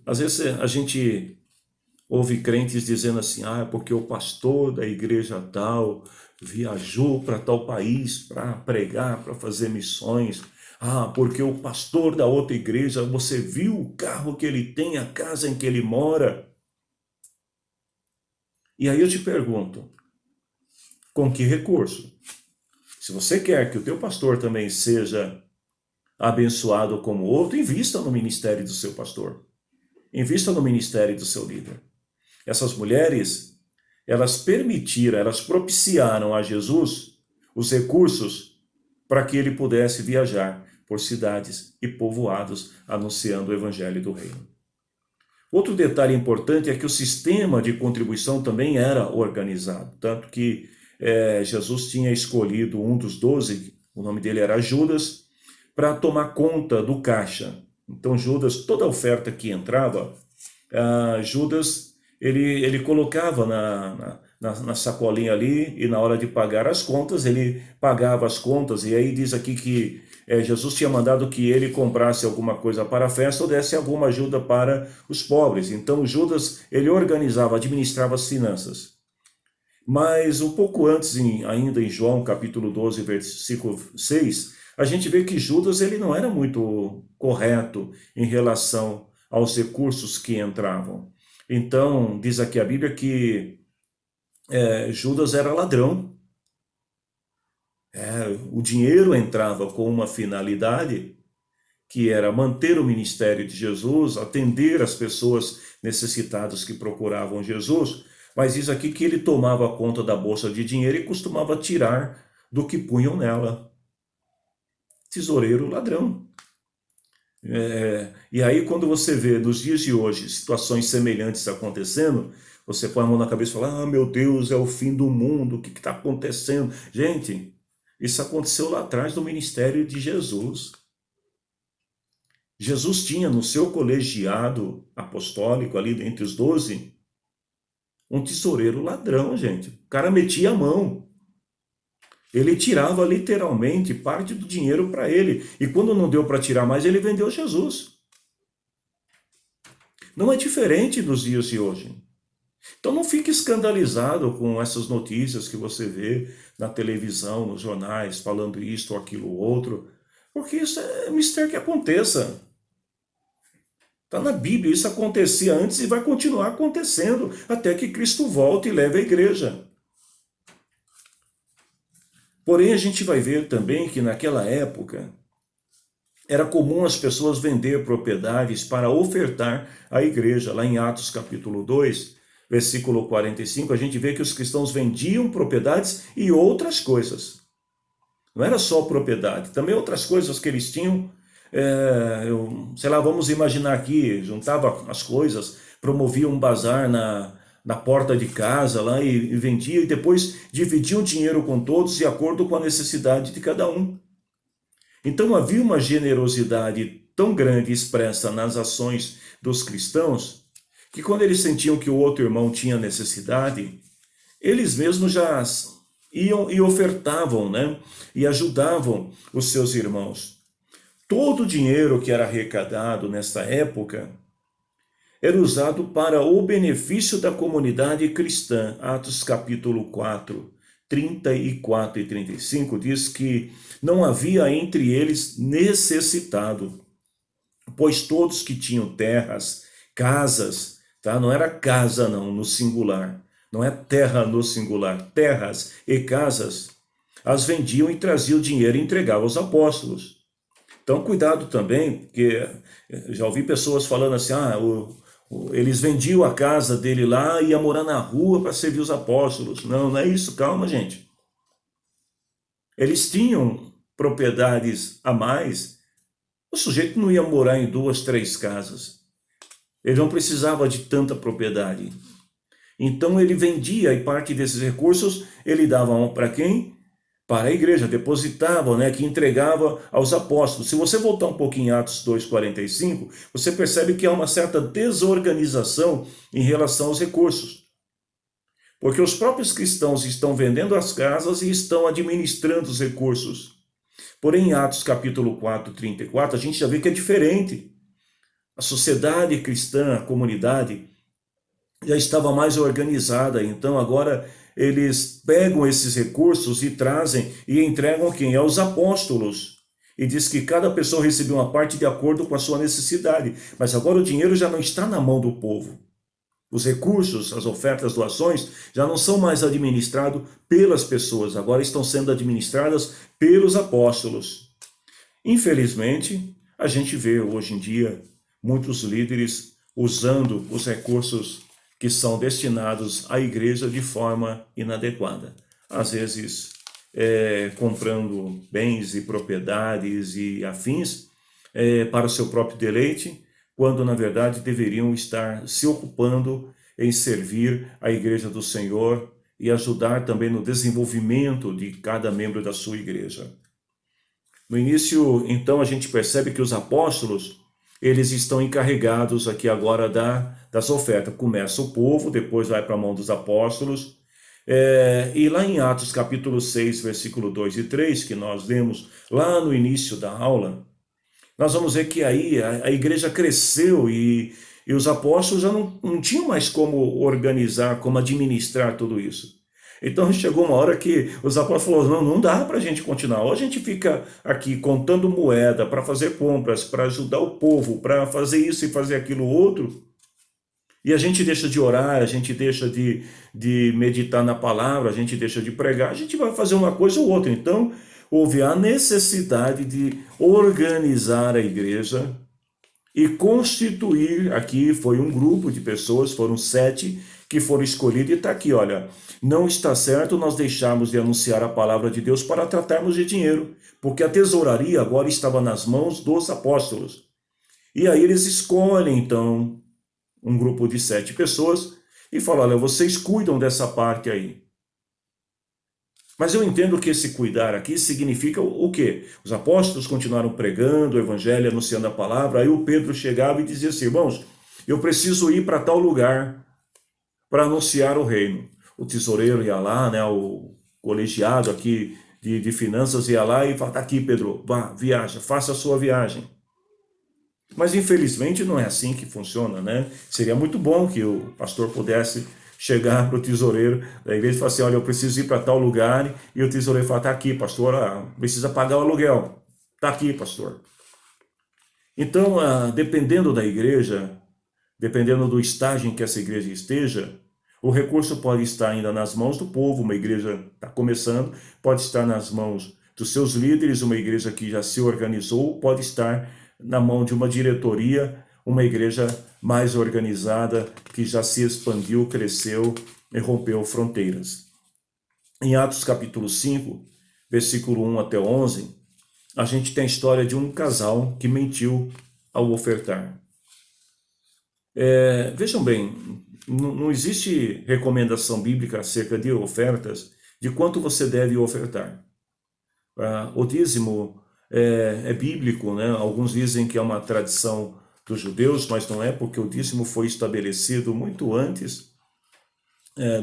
Às vezes a gente ouve crentes dizendo assim, porque o pastor da igreja tal viajou para tal país para pregar, para fazer missões. Porque o pastor da outra igreja, você viu o carro que ele tem, a casa em que ele mora? E aí eu te pergunto, com que recurso? Se você quer que o teu pastor também seja abençoado como outro, invista no ministério do seu pastor. Invista no ministério do seu líder. Essas mulheres, elas propiciaram a Jesus os recursos para que ele pudesse viajar por cidades e povoados anunciando o evangelho do reino. Outro detalhe importante é que o sistema de contribuição também era organizado, tanto que Jesus tinha escolhido um dos 12, o nome dele era Judas, para tomar conta do caixa. Então Judas, toda oferta que entrava, Judas, ele colocava na sacolinha ali, e na hora de pagar as contas, ele pagava as contas, e aí diz aqui que Jesus tinha mandado que ele comprasse alguma coisa para a festa ou desse alguma ajuda para os pobres. Então Judas, ele organizava, administrava as finanças. Mas um pouco antes, ainda em João capítulo 12, versículo 6, a gente vê que Judas ele não era muito correto em relação aos recursos que entravam. Então, diz aqui a Bíblia que Judas era ladrão. O dinheiro entrava com uma finalidade, que era manter o ministério de Jesus, atender as pessoas necessitadas que procuravam Jesus, mas diz aqui que ele tomava conta da bolsa de dinheiro e costumava tirar do que punham nela. Tesoureiro ladrão. E aí quando você vê nos dias de hoje situações semelhantes acontecendo, você põe a mão na cabeça e fala, meu Deus, é o fim do mundo, o que está acontecendo? Gente, isso aconteceu lá atrás no ministério de Jesus. Jesus tinha no seu colegiado apostólico, ali entre os 12, um tesoureiro ladrão, gente. O cara metia a mão. Ele tirava literalmente parte do dinheiro para ele. E quando não deu para tirar mais, ele vendeu Jesus. Não é diferente dos dias de hoje. Então não fique escandalizado com essas notícias que você vê na televisão, nos jornais, falando isto ou aquilo ou outro, porque isso é mistério que aconteça. Está na Bíblia, isso acontecia antes e vai continuar acontecendo até que Cristo volte e leve a igreja. Porém, a gente vai ver também que naquela época era comum as pessoas vender propriedades para ofertar à igreja. Lá em Atos capítulo 2, versículo 45, a gente vê que os cristãos vendiam propriedades e outras coisas. Não era só propriedade, também outras coisas que eles tinham. Vamos imaginar aqui, juntava as coisas, promovia um bazar na porta de casa lá e vendia, e depois dividia o dinheiro com todos de acordo com a necessidade de cada um. Então havia uma generosidade tão grande expressa nas ações dos cristãos, que quando eles sentiam que o outro irmão tinha necessidade, eles mesmos já iam e ofertavam, e ajudavam os seus irmãos. Todo o dinheiro que era arrecadado nesta época era usado para o benefício da comunidade cristã. Atos capítulo 4, 34 e 35 diz que não havia entre eles necessitado, pois todos que tinham terras, casas, tá? Não era casa não, no singular, não é terra no singular, terras e casas, as vendiam e traziam dinheiro e entregavam aos apóstolos. Então, cuidado também, porque já ouvi pessoas falando assim, eles vendiam a casa dele lá e ia morar na rua para servir os apóstolos. Não, não é isso, calma, gente. Eles tinham propriedades a mais, o sujeito não ia morar em 2, 3 casas. Ele não precisava de tanta propriedade. Então ele vendia e parte desses recursos ele dava para quem? Para a igreja, depositava, né, que entregava aos apóstolos. Se você voltar um pouquinho em Atos 2,45, você percebe que há uma certa desorganização em relação aos recursos. Porque os próprios cristãos estão vendendo as casas e estão administrando os recursos. Porém, em Atos capítulo 4, 34, a gente já vê que é diferente. A sociedade cristã, a comunidade, já estava mais organizada. Então, agora eles pegam esses recursos e trazem e entregam quem? Aos apóstolos. E diz que cada pessoa recebeu uma parte de acordo com a sua necessidade. Mas agora o dinheiro já não está na mão do povo. Os recursos, as ofertas, doações, já não são mais administrados pelas pessoas, agora estão sendo administradas pelos apóstolos. Infelizmente, a gente vê hoje em dia muitos líderes usando os recursos que são destinados à igreja de forma inadequada. Às vezes, comprando bens e propriedades e afins para o seu próprio deleite, quando na verdade deveriam estar se ocupando em servir a igreja do Senhor e ajudar também no desenvolvimento de cada membro da sua igreja. No início, então, a gente percebe que os apóstolos, eles estão encarregados aqui agora das ofertas. Começa o povo, depois vai para a mão dos apóstolos. E lá em Atos capítulo 6, versículo 2 e 3, que nós lemos lá no início da aula, nós vamos ver que aí a igreja cresceu e os apóstolos já não tinham mais como organizar, como administrar tudo isso. Então chegou uma hora que os apóstolos falaram, não dá para a gente continuar. Ou a gente fica aqui contando moeda para fazer compras, para ajudar o povo, para fazer isso e fazer aquilo outro, e a gente deixa de orar, a gente deixa de meditar na palavra, a gente deixa de pregar, a gente vai fazer uma coisa ou outra. Então, houve a necessidade de organizar a igreja e constituir, aqui foi um grupo de pessoas, foram 7 que foram escolhidos, e está aqui, olha, não está certo nós deixarmos de anunciar a palavra de Deus para tratarmos de dinheiro, porque a tesouraria agora estava nas mãos dos apóstolos. E aí eles escolhem, então, um grupo de 7 pessoas e falam, olha, vocês cuidam dessa parte aí. Mas eu entendo que esse cuidar aqui significa o quê? Os apóstolos continuaram pregando o evangelho, anunciando a palavra, aí o Pedro chegava e dizia assim, irmãos, eu preciso ir para tal lugar para anunciar o reino. O tesoureiro ia lá, né, o colegiado aqui de finanças ia lá e fala, tá aqui, Pedro, vá, viaja, faça a sua viagem. Mas infelizmente não é assim que funciona, né? Seria muito bom que o pastor pudesse chegar para o tesoureiro da igreja e falar assim, olha, eu preciso ir para tal lugar, e o tesoureiro fala, tá aqui, pastor, precisa pagar o aluguel, tá aqui, pastor. Então, dependendo da igreja, dependendo do estágio em que essa igreja esteja, o recurso pode estar ainda nas mãos do povo, uma igreja está começando, pode estar nas mãos dos seus líderes, uma igreja que já se organizou, pode estar na mão de uma diretoria, uma igreja mais organizada, que já se expandiu, cresceu e rompeu fronteiras. Em Atos capítulo 5, versículo 1 até 11, a gente tem a história de um casal que mentiu ao ofertar. Vejam bem, não existe recomendação bíblica acerca de ofertas, de quanto você deve ofertar. O dízimo é bíblico, né? Alguns dizem que é uma tradição dos judeus, mas não é, porque o dízimo foi estabelecido muito antes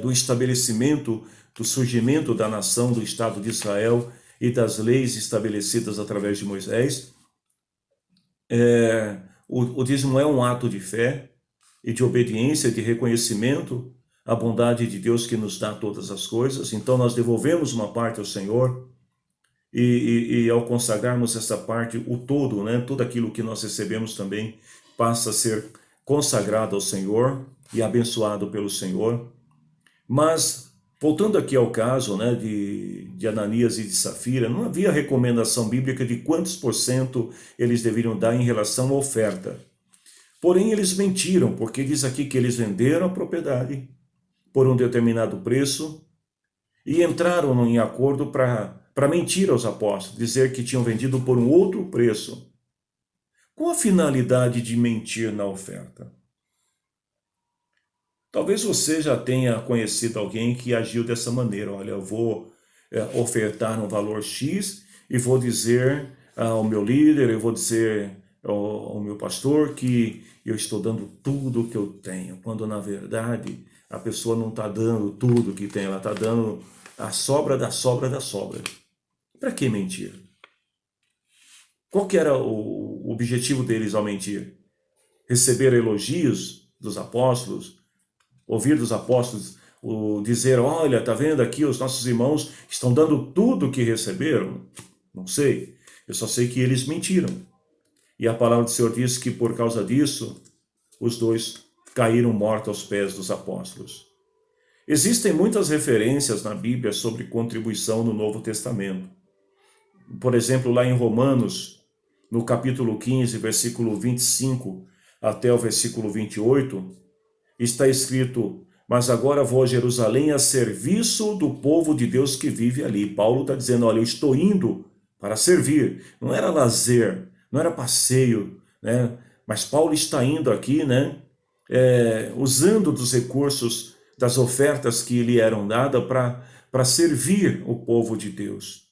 do estabelecimento, do surgimento da nação, do Estado de Israel e das leis estabelecidas através de Moisés. O dízimo é um ato de fé, e de obediência, de reconhecimento à bondade de Deus que nos dá todas as coisas. Então nós devolvemos uma parte ao Senhor e ao consagrarmos essa parte, o todo, né, tudo aquilo que nós recebemos também passa a ser consagrado ao Senhor e abençoado pelo Senhor. Mas, voltando aqui ao caso, né, de Ananias e de Safira, não havia recomendação bíblica de quantos por cento eles deveriam dar em relação à oferta. Porém, eles mentiram, porque diz aqui que eles venderam a propriedade por um determinado preço e entraram em acordo para mentir aos apóstolos, dizer que tinham vendido por um outro preço. Qual a finalidade de mentir na oferta? Talvez você já tenha conhecido alguém que agiu dessa maneira. Olha, eu vou ofertar um valor X e vou dizer ao meu líder, eu vou dizer ao meu pastor que eu estou dando tudo que eu tenho, quando na verdade a pessoa não está dando tudo que tem, ela está dando a sobra da sobra da sobra. Para que mentir? Qual que era o objetivo deles ao mentir? Receber elogios dos apóstolos, ouvir dos apóstolos, dizer, olha, tá vendo aqui, os nossos irmãos estão dando tudo o que receberam? Não sei, eu só sei que eles mentiram. E a palavra do Senhor diz que por causa disso, os dois caíram mortos aos pés dos apóstolos. Existem muitas referências na Bíblia sobre contribuição no Novo Testamento. Por exemplo, lá em Romanos, no capítulo 15, versículo 25 até o versículo 28, está escrito, mas agora vou a Jerusalém a serviço do povo de Deus que vive ali. Paulo está dizendo, olha, eu estou indo para servir. Não era lazer, não era passeio, né? Mas Paulo está indo aqui, né? Usando dos recursos, das ofertas que lhe eram dadas para servir o povo de Deus.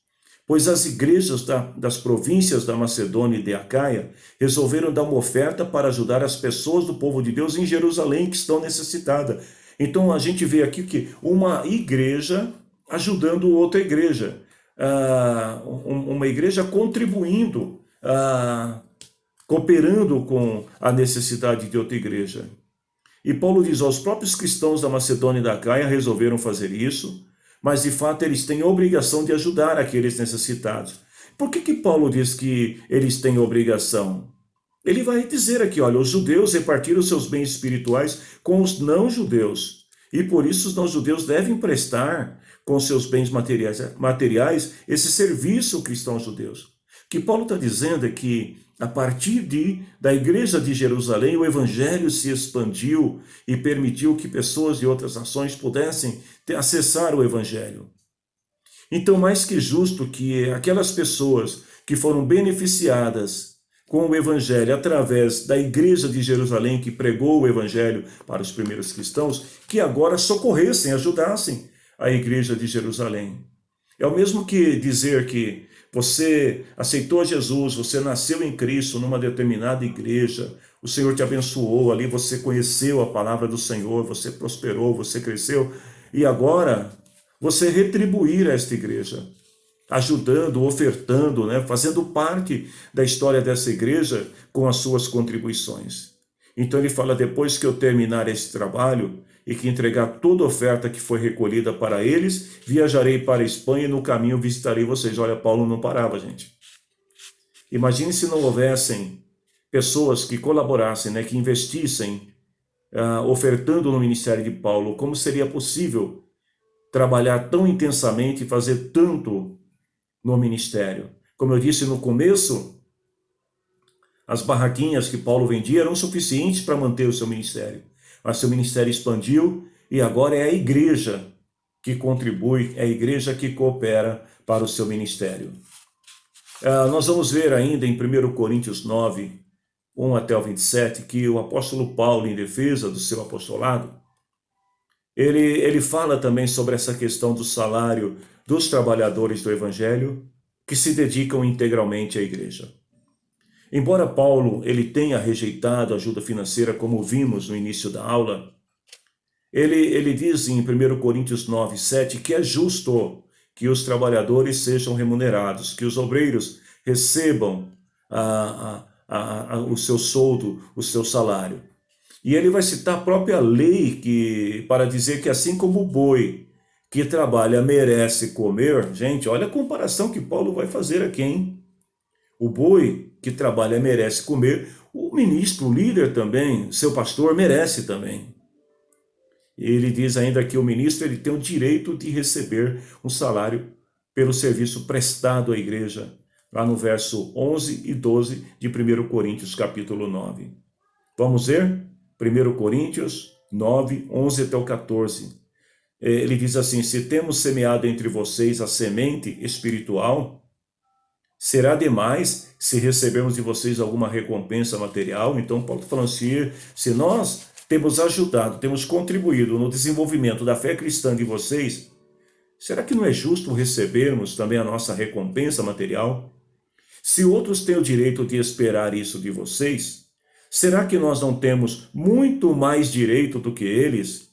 Pois as igrejas das províncias da Macedônia e de Acaia resolveram dar uma oferta para ajudar as pessoas do povo de Deus em Jerusalém que estão necessitadas. Então a gente vê aqui que uma igreja ajudando outra igreja, uma igreja contribuindo, cooperando com a necessidade de outra igreja. E Paulo diz, os próprios cristãos da Macedônia e da Acaia resolveram fazer isso, mas de fato eles têm a obrigação de ajudar aqueles necessitados. Por que Paulo diz que eles têm obrigação? Ele vai dizer aqui, olha, os judeus repartiram seus bens espirituais com os não-judeus, e por isso os não-judeus devem prestar com seus bens materiais esse serviço aos cristãos judeus. O que Paulo está dizendo é que a partir da igreja de Jerusalém, o evangelho se expandiu e permitiu que pessoas de outras nações pudessem acessar o evangelho. Então, mais que justo que aquelas pessoas que foram beneficiadas com o evangelho através da igreja de Jerusalém, que pregou o evangelho para os primeiros cristãos, que agora socorressem, ajudassem a igreja de Jerusalém. É o mesmo que dizer que você aceitou Jesus, você nasceu em Cristo numa determinada igreja, o Senhor te abençoou, ali você conheceu a palavra do Senhor, você prosperou, você cresceu, e agora você retribuir a esta igreja, ajudando, ofertando, né, fazendo parte da história dessa igreja com as suas contribuições. Então ele fala, depois que eu terminar esse trabalho e que entregar toda a oferta que foi recolhida para eles, viajarei para a Espanha e no caminho visitarei vocês. Olha, Paulo não parava, gente. Imagine se não houvessem pessoas que colaborassem, né, que investissem, ofertando no ministério de Paulo. Como seria possível trabalhar tão intensamente e fazer tanto no ministério? Como eu disse no começo, as barraquinhas que Paulo vendia eram suficientes para manter o seu ministério. Mas seu ministério expandiu e agora é a igreja que contribui, é a igreja que coopera para o seu ministério. Nós vamos ver ainda em 1 Coríntios 9, 1 até o 27, que o apóstolo Paulo, em defesa do seu apostolado, ele fala também sobre essa questão do salário dos trabalhadores do evangelho que se dedicam integralmente à igreja. Embora Paulo ele tenha rejeitado a ajuda financeira, como vimos no início da aula, ele diz em 1 Coríntios 9, 7, que é justo que os trabalhadores sejam remunerados, que os obreiros recebam o seu soldo, o seu salário. E ele vai citar a própria lei para dizer que assim como o boi que trabalha merece comer, gente, olha a comparação que Paulo vai fazer aqui, hein? O boi que trabalha merece comer, o ministro, o líder também, seu pastor merece também. Ele diz ainda que o ministro ele tem o direito de receber um salário pelo serviço prestado à igreja, lá no verso 11 e 12 de 1 Coríntios capítulo 9. Vamos ver? 1 Coríntios 9, 11 até o 14. Ele diz assim: se temos semeado entre vocês a semente espiritual, será demais se recebermos de vocês alguma recompensa material? Então, Paulo está falando assim, se nós temos ajudado, temos contribuído no desenvolvimento da fé cristã de vocês, será que não é justo recebermos também a nossa recompensa material? Se outros têm o direito de esperar isso de vocês, será que nós não temos muito mais direito do que eles?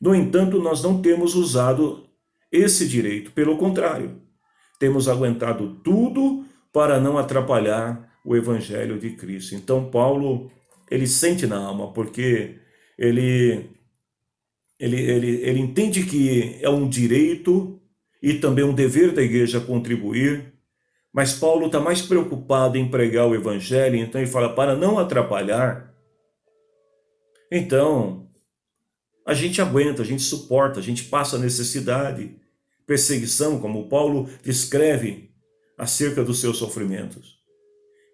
No entanto, nós não temos usado esse direito, pelo contrário, temos aguentado tudo para não atrapalhar o evangelho de Cristo. Então, Paulo, ele sente na alma, porque ele entende que é um direito e também um dever da igreja contribuir, mas Paulo está mais preocupado em pregar o evangelho, então ele fala, para não atrapalhar, então a gente aguenta, a gente suporta, a gente passa necessidade, perseguição, como Paulo descreve acerca dos seus sofrimentos.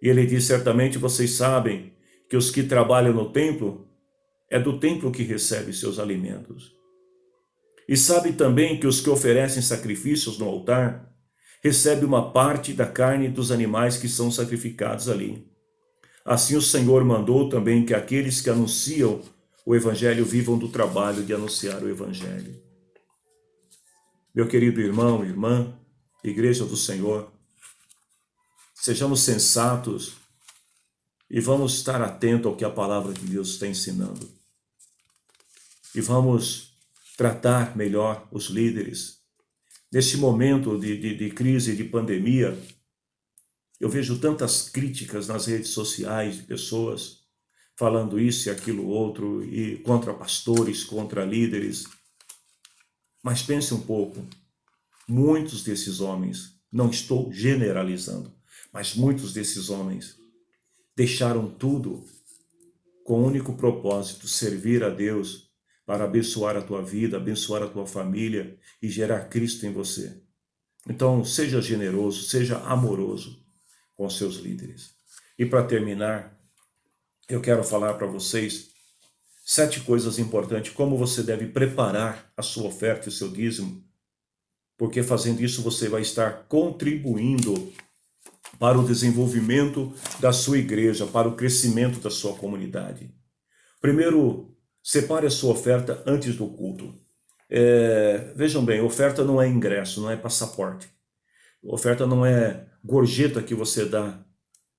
E ele diz, certamente vocês sabem que os que trabalham no templo, é do templo que recebe seus alimentos. E sabe também que os que oferecem sacrifícios no altar, recebem uma parte da carne dos animais que são sacrificados ali. Assim o Senhor mandou também que aqueles que anunciam o evangelho vivam do trabalho de anunciar o evangelho. Meu querido irmão, irmã, igreja do Senhor, sejamos sensatos e vamos estar atentos ao que a palavra de Deus está ensinando. E vamos tratar melhor os líderes. Neste momento de crise, de pandemia, eu vejo tantas críticas nas redes sociais de pessoas falando isso e aquilo outro, e contra pastores, contra líderes. Mas pense um pouco, muitos desses homens, não estou generalizando, mas muitos desses homens deixaram tudo com o único propósito, servir a Deus, para abençoar a tua vida, abençoar a tua família e gerar Cristo em você. Então, seja generoso, seja amoroso com seus líderes. E para terminar, eu quero falar para vocês 7 coisas importantes, como você deve preparar a sua oferta e o seu dízimo, porque fazendo isso você vai estar contribuindo para o desenvolvimento da sua igreja, para o crescimento da sua comunidade. Primeiro, separe a sua oferta antes do culto. Vejam bem, oferta não é ingresso, não é passaporte. Oferta não é gorjeta que você dá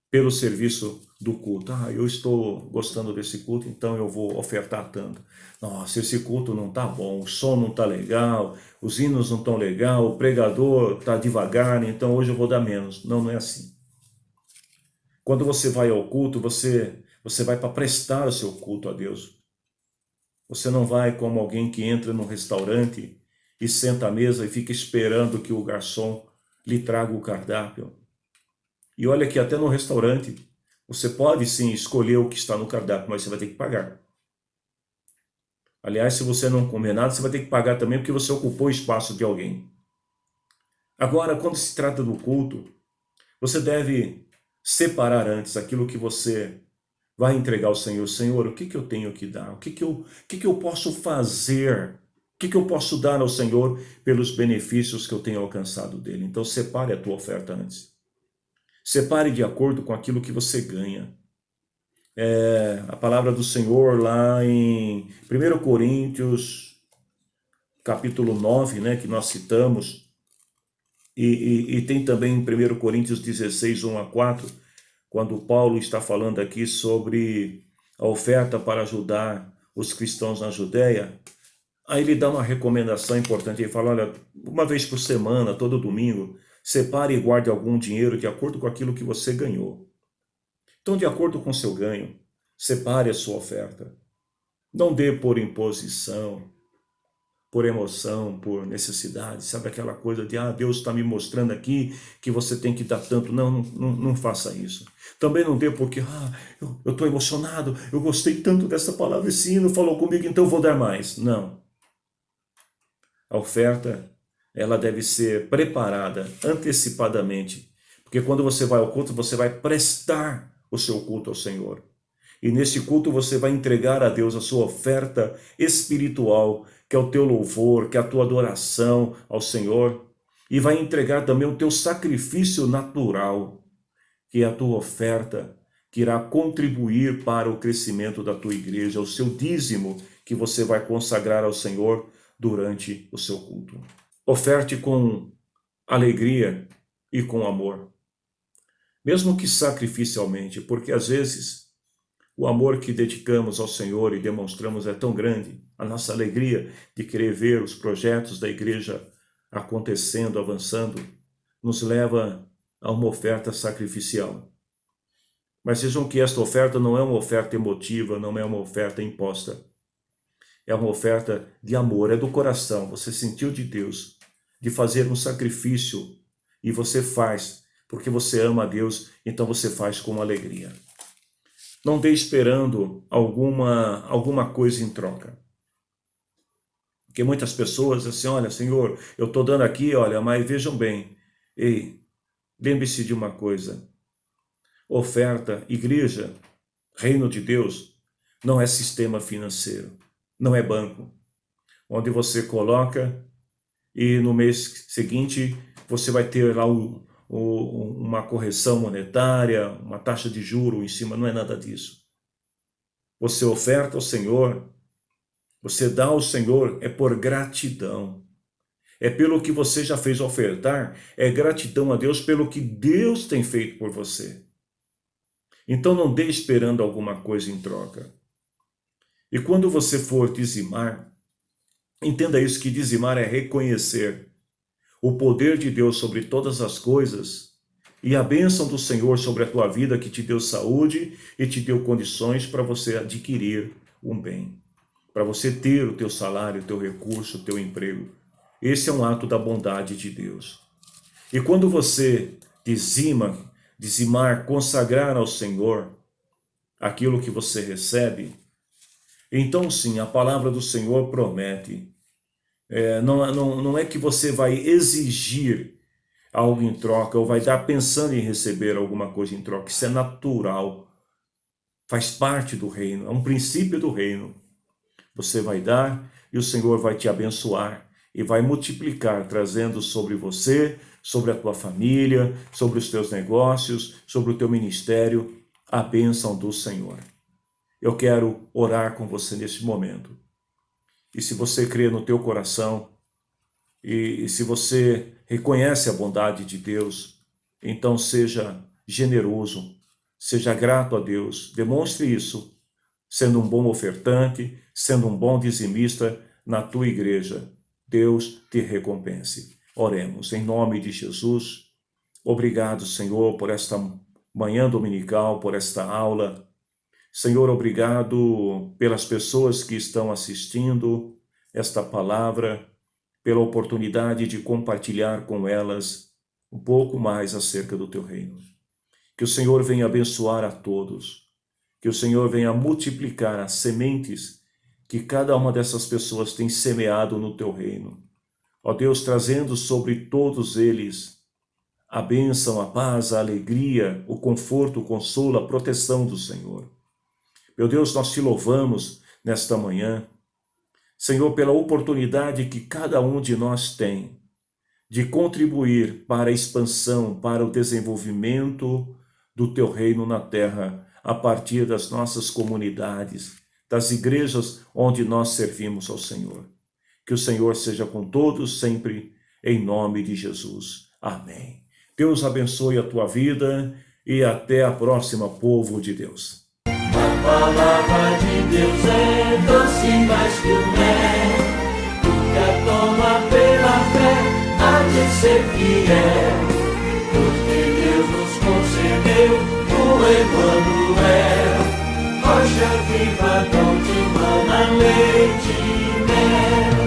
pelo serviço do culto. Eu estou gostando desse culto, então eu vou ofertar tanto. Nossa, esse culto não está bom, o som não está legal, os hinos não estão legal, o pregador está devagar, então hoje eu vou dar menos. Não, não é assim. Quando você vai ao culto, você vai para prestar o seu culto a Deus. Você não vai como alguém que entra num restaurante e senta à mesa e fica esperando que o garçom lhe traga o cardápio. E olha que até no restaurante, você pode sim escolher o que está no cardápio, mas você vai ter que pagar. Aliás, se você não comer nada, você vai ter que pagar também porque você ocupou o espaço de alguém. Agora, quando se trata do culto, você deve separar antes aquilo que você vai entregar ao Senhor. Senhor, o que eu tenho que dar? O que eu posso fazer? O que eu posso dar ao Senhor pelos benefícios que eu tenho alcançado dele? Então, separe a tua oferta antes. Separe de acordo com aquilo que você ganha. A palavra do Senhor lá em 1 Coríntios, capítulo 9, né, que nós citamos, e tem também em 1 Coríntios 16, 1 a 4, quando Paulo está falando aqui sobre a oferta para ajudar os cristãos na Judéia, aí ele dá uma recomendação importante, ele fala, olha, uma vez por semana, todo domingo, separe e guarde algum dinheiro de acordo com aquilo que você ganhou. Então, de acordo com o seu ganho, separe a sua oferta. Não dê por imposição, por emoção, por necessidade. Sabe aquela coisa de, Deus está me mostrando aqui que você tem que dar tanto. Não faça isso. Também não dê porque, eu estou emocionado, eu gostei tanto dessa palavra, esse hino falou comigo, então eu vou dar mais. Não. A oferta, ela deve ser preparada antecipadamente. Porque quando você vai ao culto, você vai prestar o seu culto ao Senhor. E nesse culto você vai entregar a Deus a sua oferta espiritual, que é o teu louvor, que é a tua adoração ao Senhor. E vai entregar também o teu sacrifício natural, que é a tua oferta, que irá contribuir para o crescimento da tua igreja, o seu dízimo que você vai consagrar ao Senhor durante o seu culto. Oferte com alegria e com amor, mesmo que sacrificialmente, porque às vezes o amor que dedicamos ao Senhor e demonstramos é tão grande, a nossa alegria de querer ver os projetos da igreja acontecendo, avançando, nos leva a uma oferta sacrificial. Mas vejam que esta oferta não é uma oferta emotiva, não é uma oferta imposta. É uma oferta de amor, é do coração. Você sentiu de Deus de fazer um sacrifício e você faz porque você ama a Deus, então você faz com alegria. Não dê esperando alguma coisa em troca. Porque muitas pessoas assim, olha, Senhor, eu estou dando aqui, olha, mas vejam bem. Ei, lembre-se de uma coisa. Oferta, igreja, reino de Deus, não é sistema financeiro, não é banco, onde você coloca e no mês seguinte você vai ter lá uma correção monetária, uma taxa de juro em cima, não é nada disso. Você oferta ao Senhor, você dá ao Senhor, é por gratidão. É pelo que você já fez ofertar, é gratidão a Deus pelo que Deus tem feito por você. Então não dê esperando alguma coisa em troca. E quando você for dizimar, entenda isso, que dizimar é reconhecer o poder de Deus sobre todas as coisas e a bênção do Senhor sobre a tua vida, que te deu saúde e te deu condições para você adquirir um bem, para você ter o teu salário, o teu recurso, o teu emprego. Esse é um ato da bondade de Deus. E quando você dizimar, consagrar ao Senhor aquilo que você recebe, então sim, a palavra do Senhor promete. Não é que você vai exigir algo em troca ou vai dar pensando em receber alguma coisa em troca. Isso é natural, faz parte do reino, é um princípio do reino. Você vai dar e o Senhor vai te abençoar e vai multiplicar, trazendo sobre você, sobre a tua família, sobre os teus negócios, sobre o teu ministério, a bênção do Senhor. Eu quero orar com você neste momento. E se você crê no teu coração, e se você reconhece a bondade de Deus, então seja generoso, seja grato a Deus, demonstre isso, sendo um bom ofertante, sendo um bom dizimista na tua igreja. Deus te recompense. Oremos, em nome de Jesus. Obrigado, Senhor, por esta manhã dominical, por esta aula. Senhor, obrigado pelas pessoas que estão assistindo esta palavra, pela oportunidade de compartilhar com elas um pouco mais acerca do teu reino. Que o Senhor venha abençoar a todos, que o Senhor venha multiplicar as sementes que cada uma dessas pessoas tem semeado no teu reino. Ó Deus, trazendo sobre todos eles a bênção, a paz, a alegria, o conforto, o consolo, a proteção do Senhor. Meu Deus, nós te louvamos nesta manhã, Senhor, pela oportunidade que cada um de nós tem de contribuir para a expansão, para o desenvolvimento do teu reino na terra, a partir das nossas comunidades, das igrejas onde nós servimos ao Senhor. Que o Senhor seja com todos sempre, em nome de Jesus. Amém. Deus abençoe a tua vida e até a próxima, povo de Deus. A palavra de Deus é doce mais que o mel, que a toma pela fé há de ser fiel, porque Deus nos concedeu o Emanuel, rocha viva onde mana leite e mel.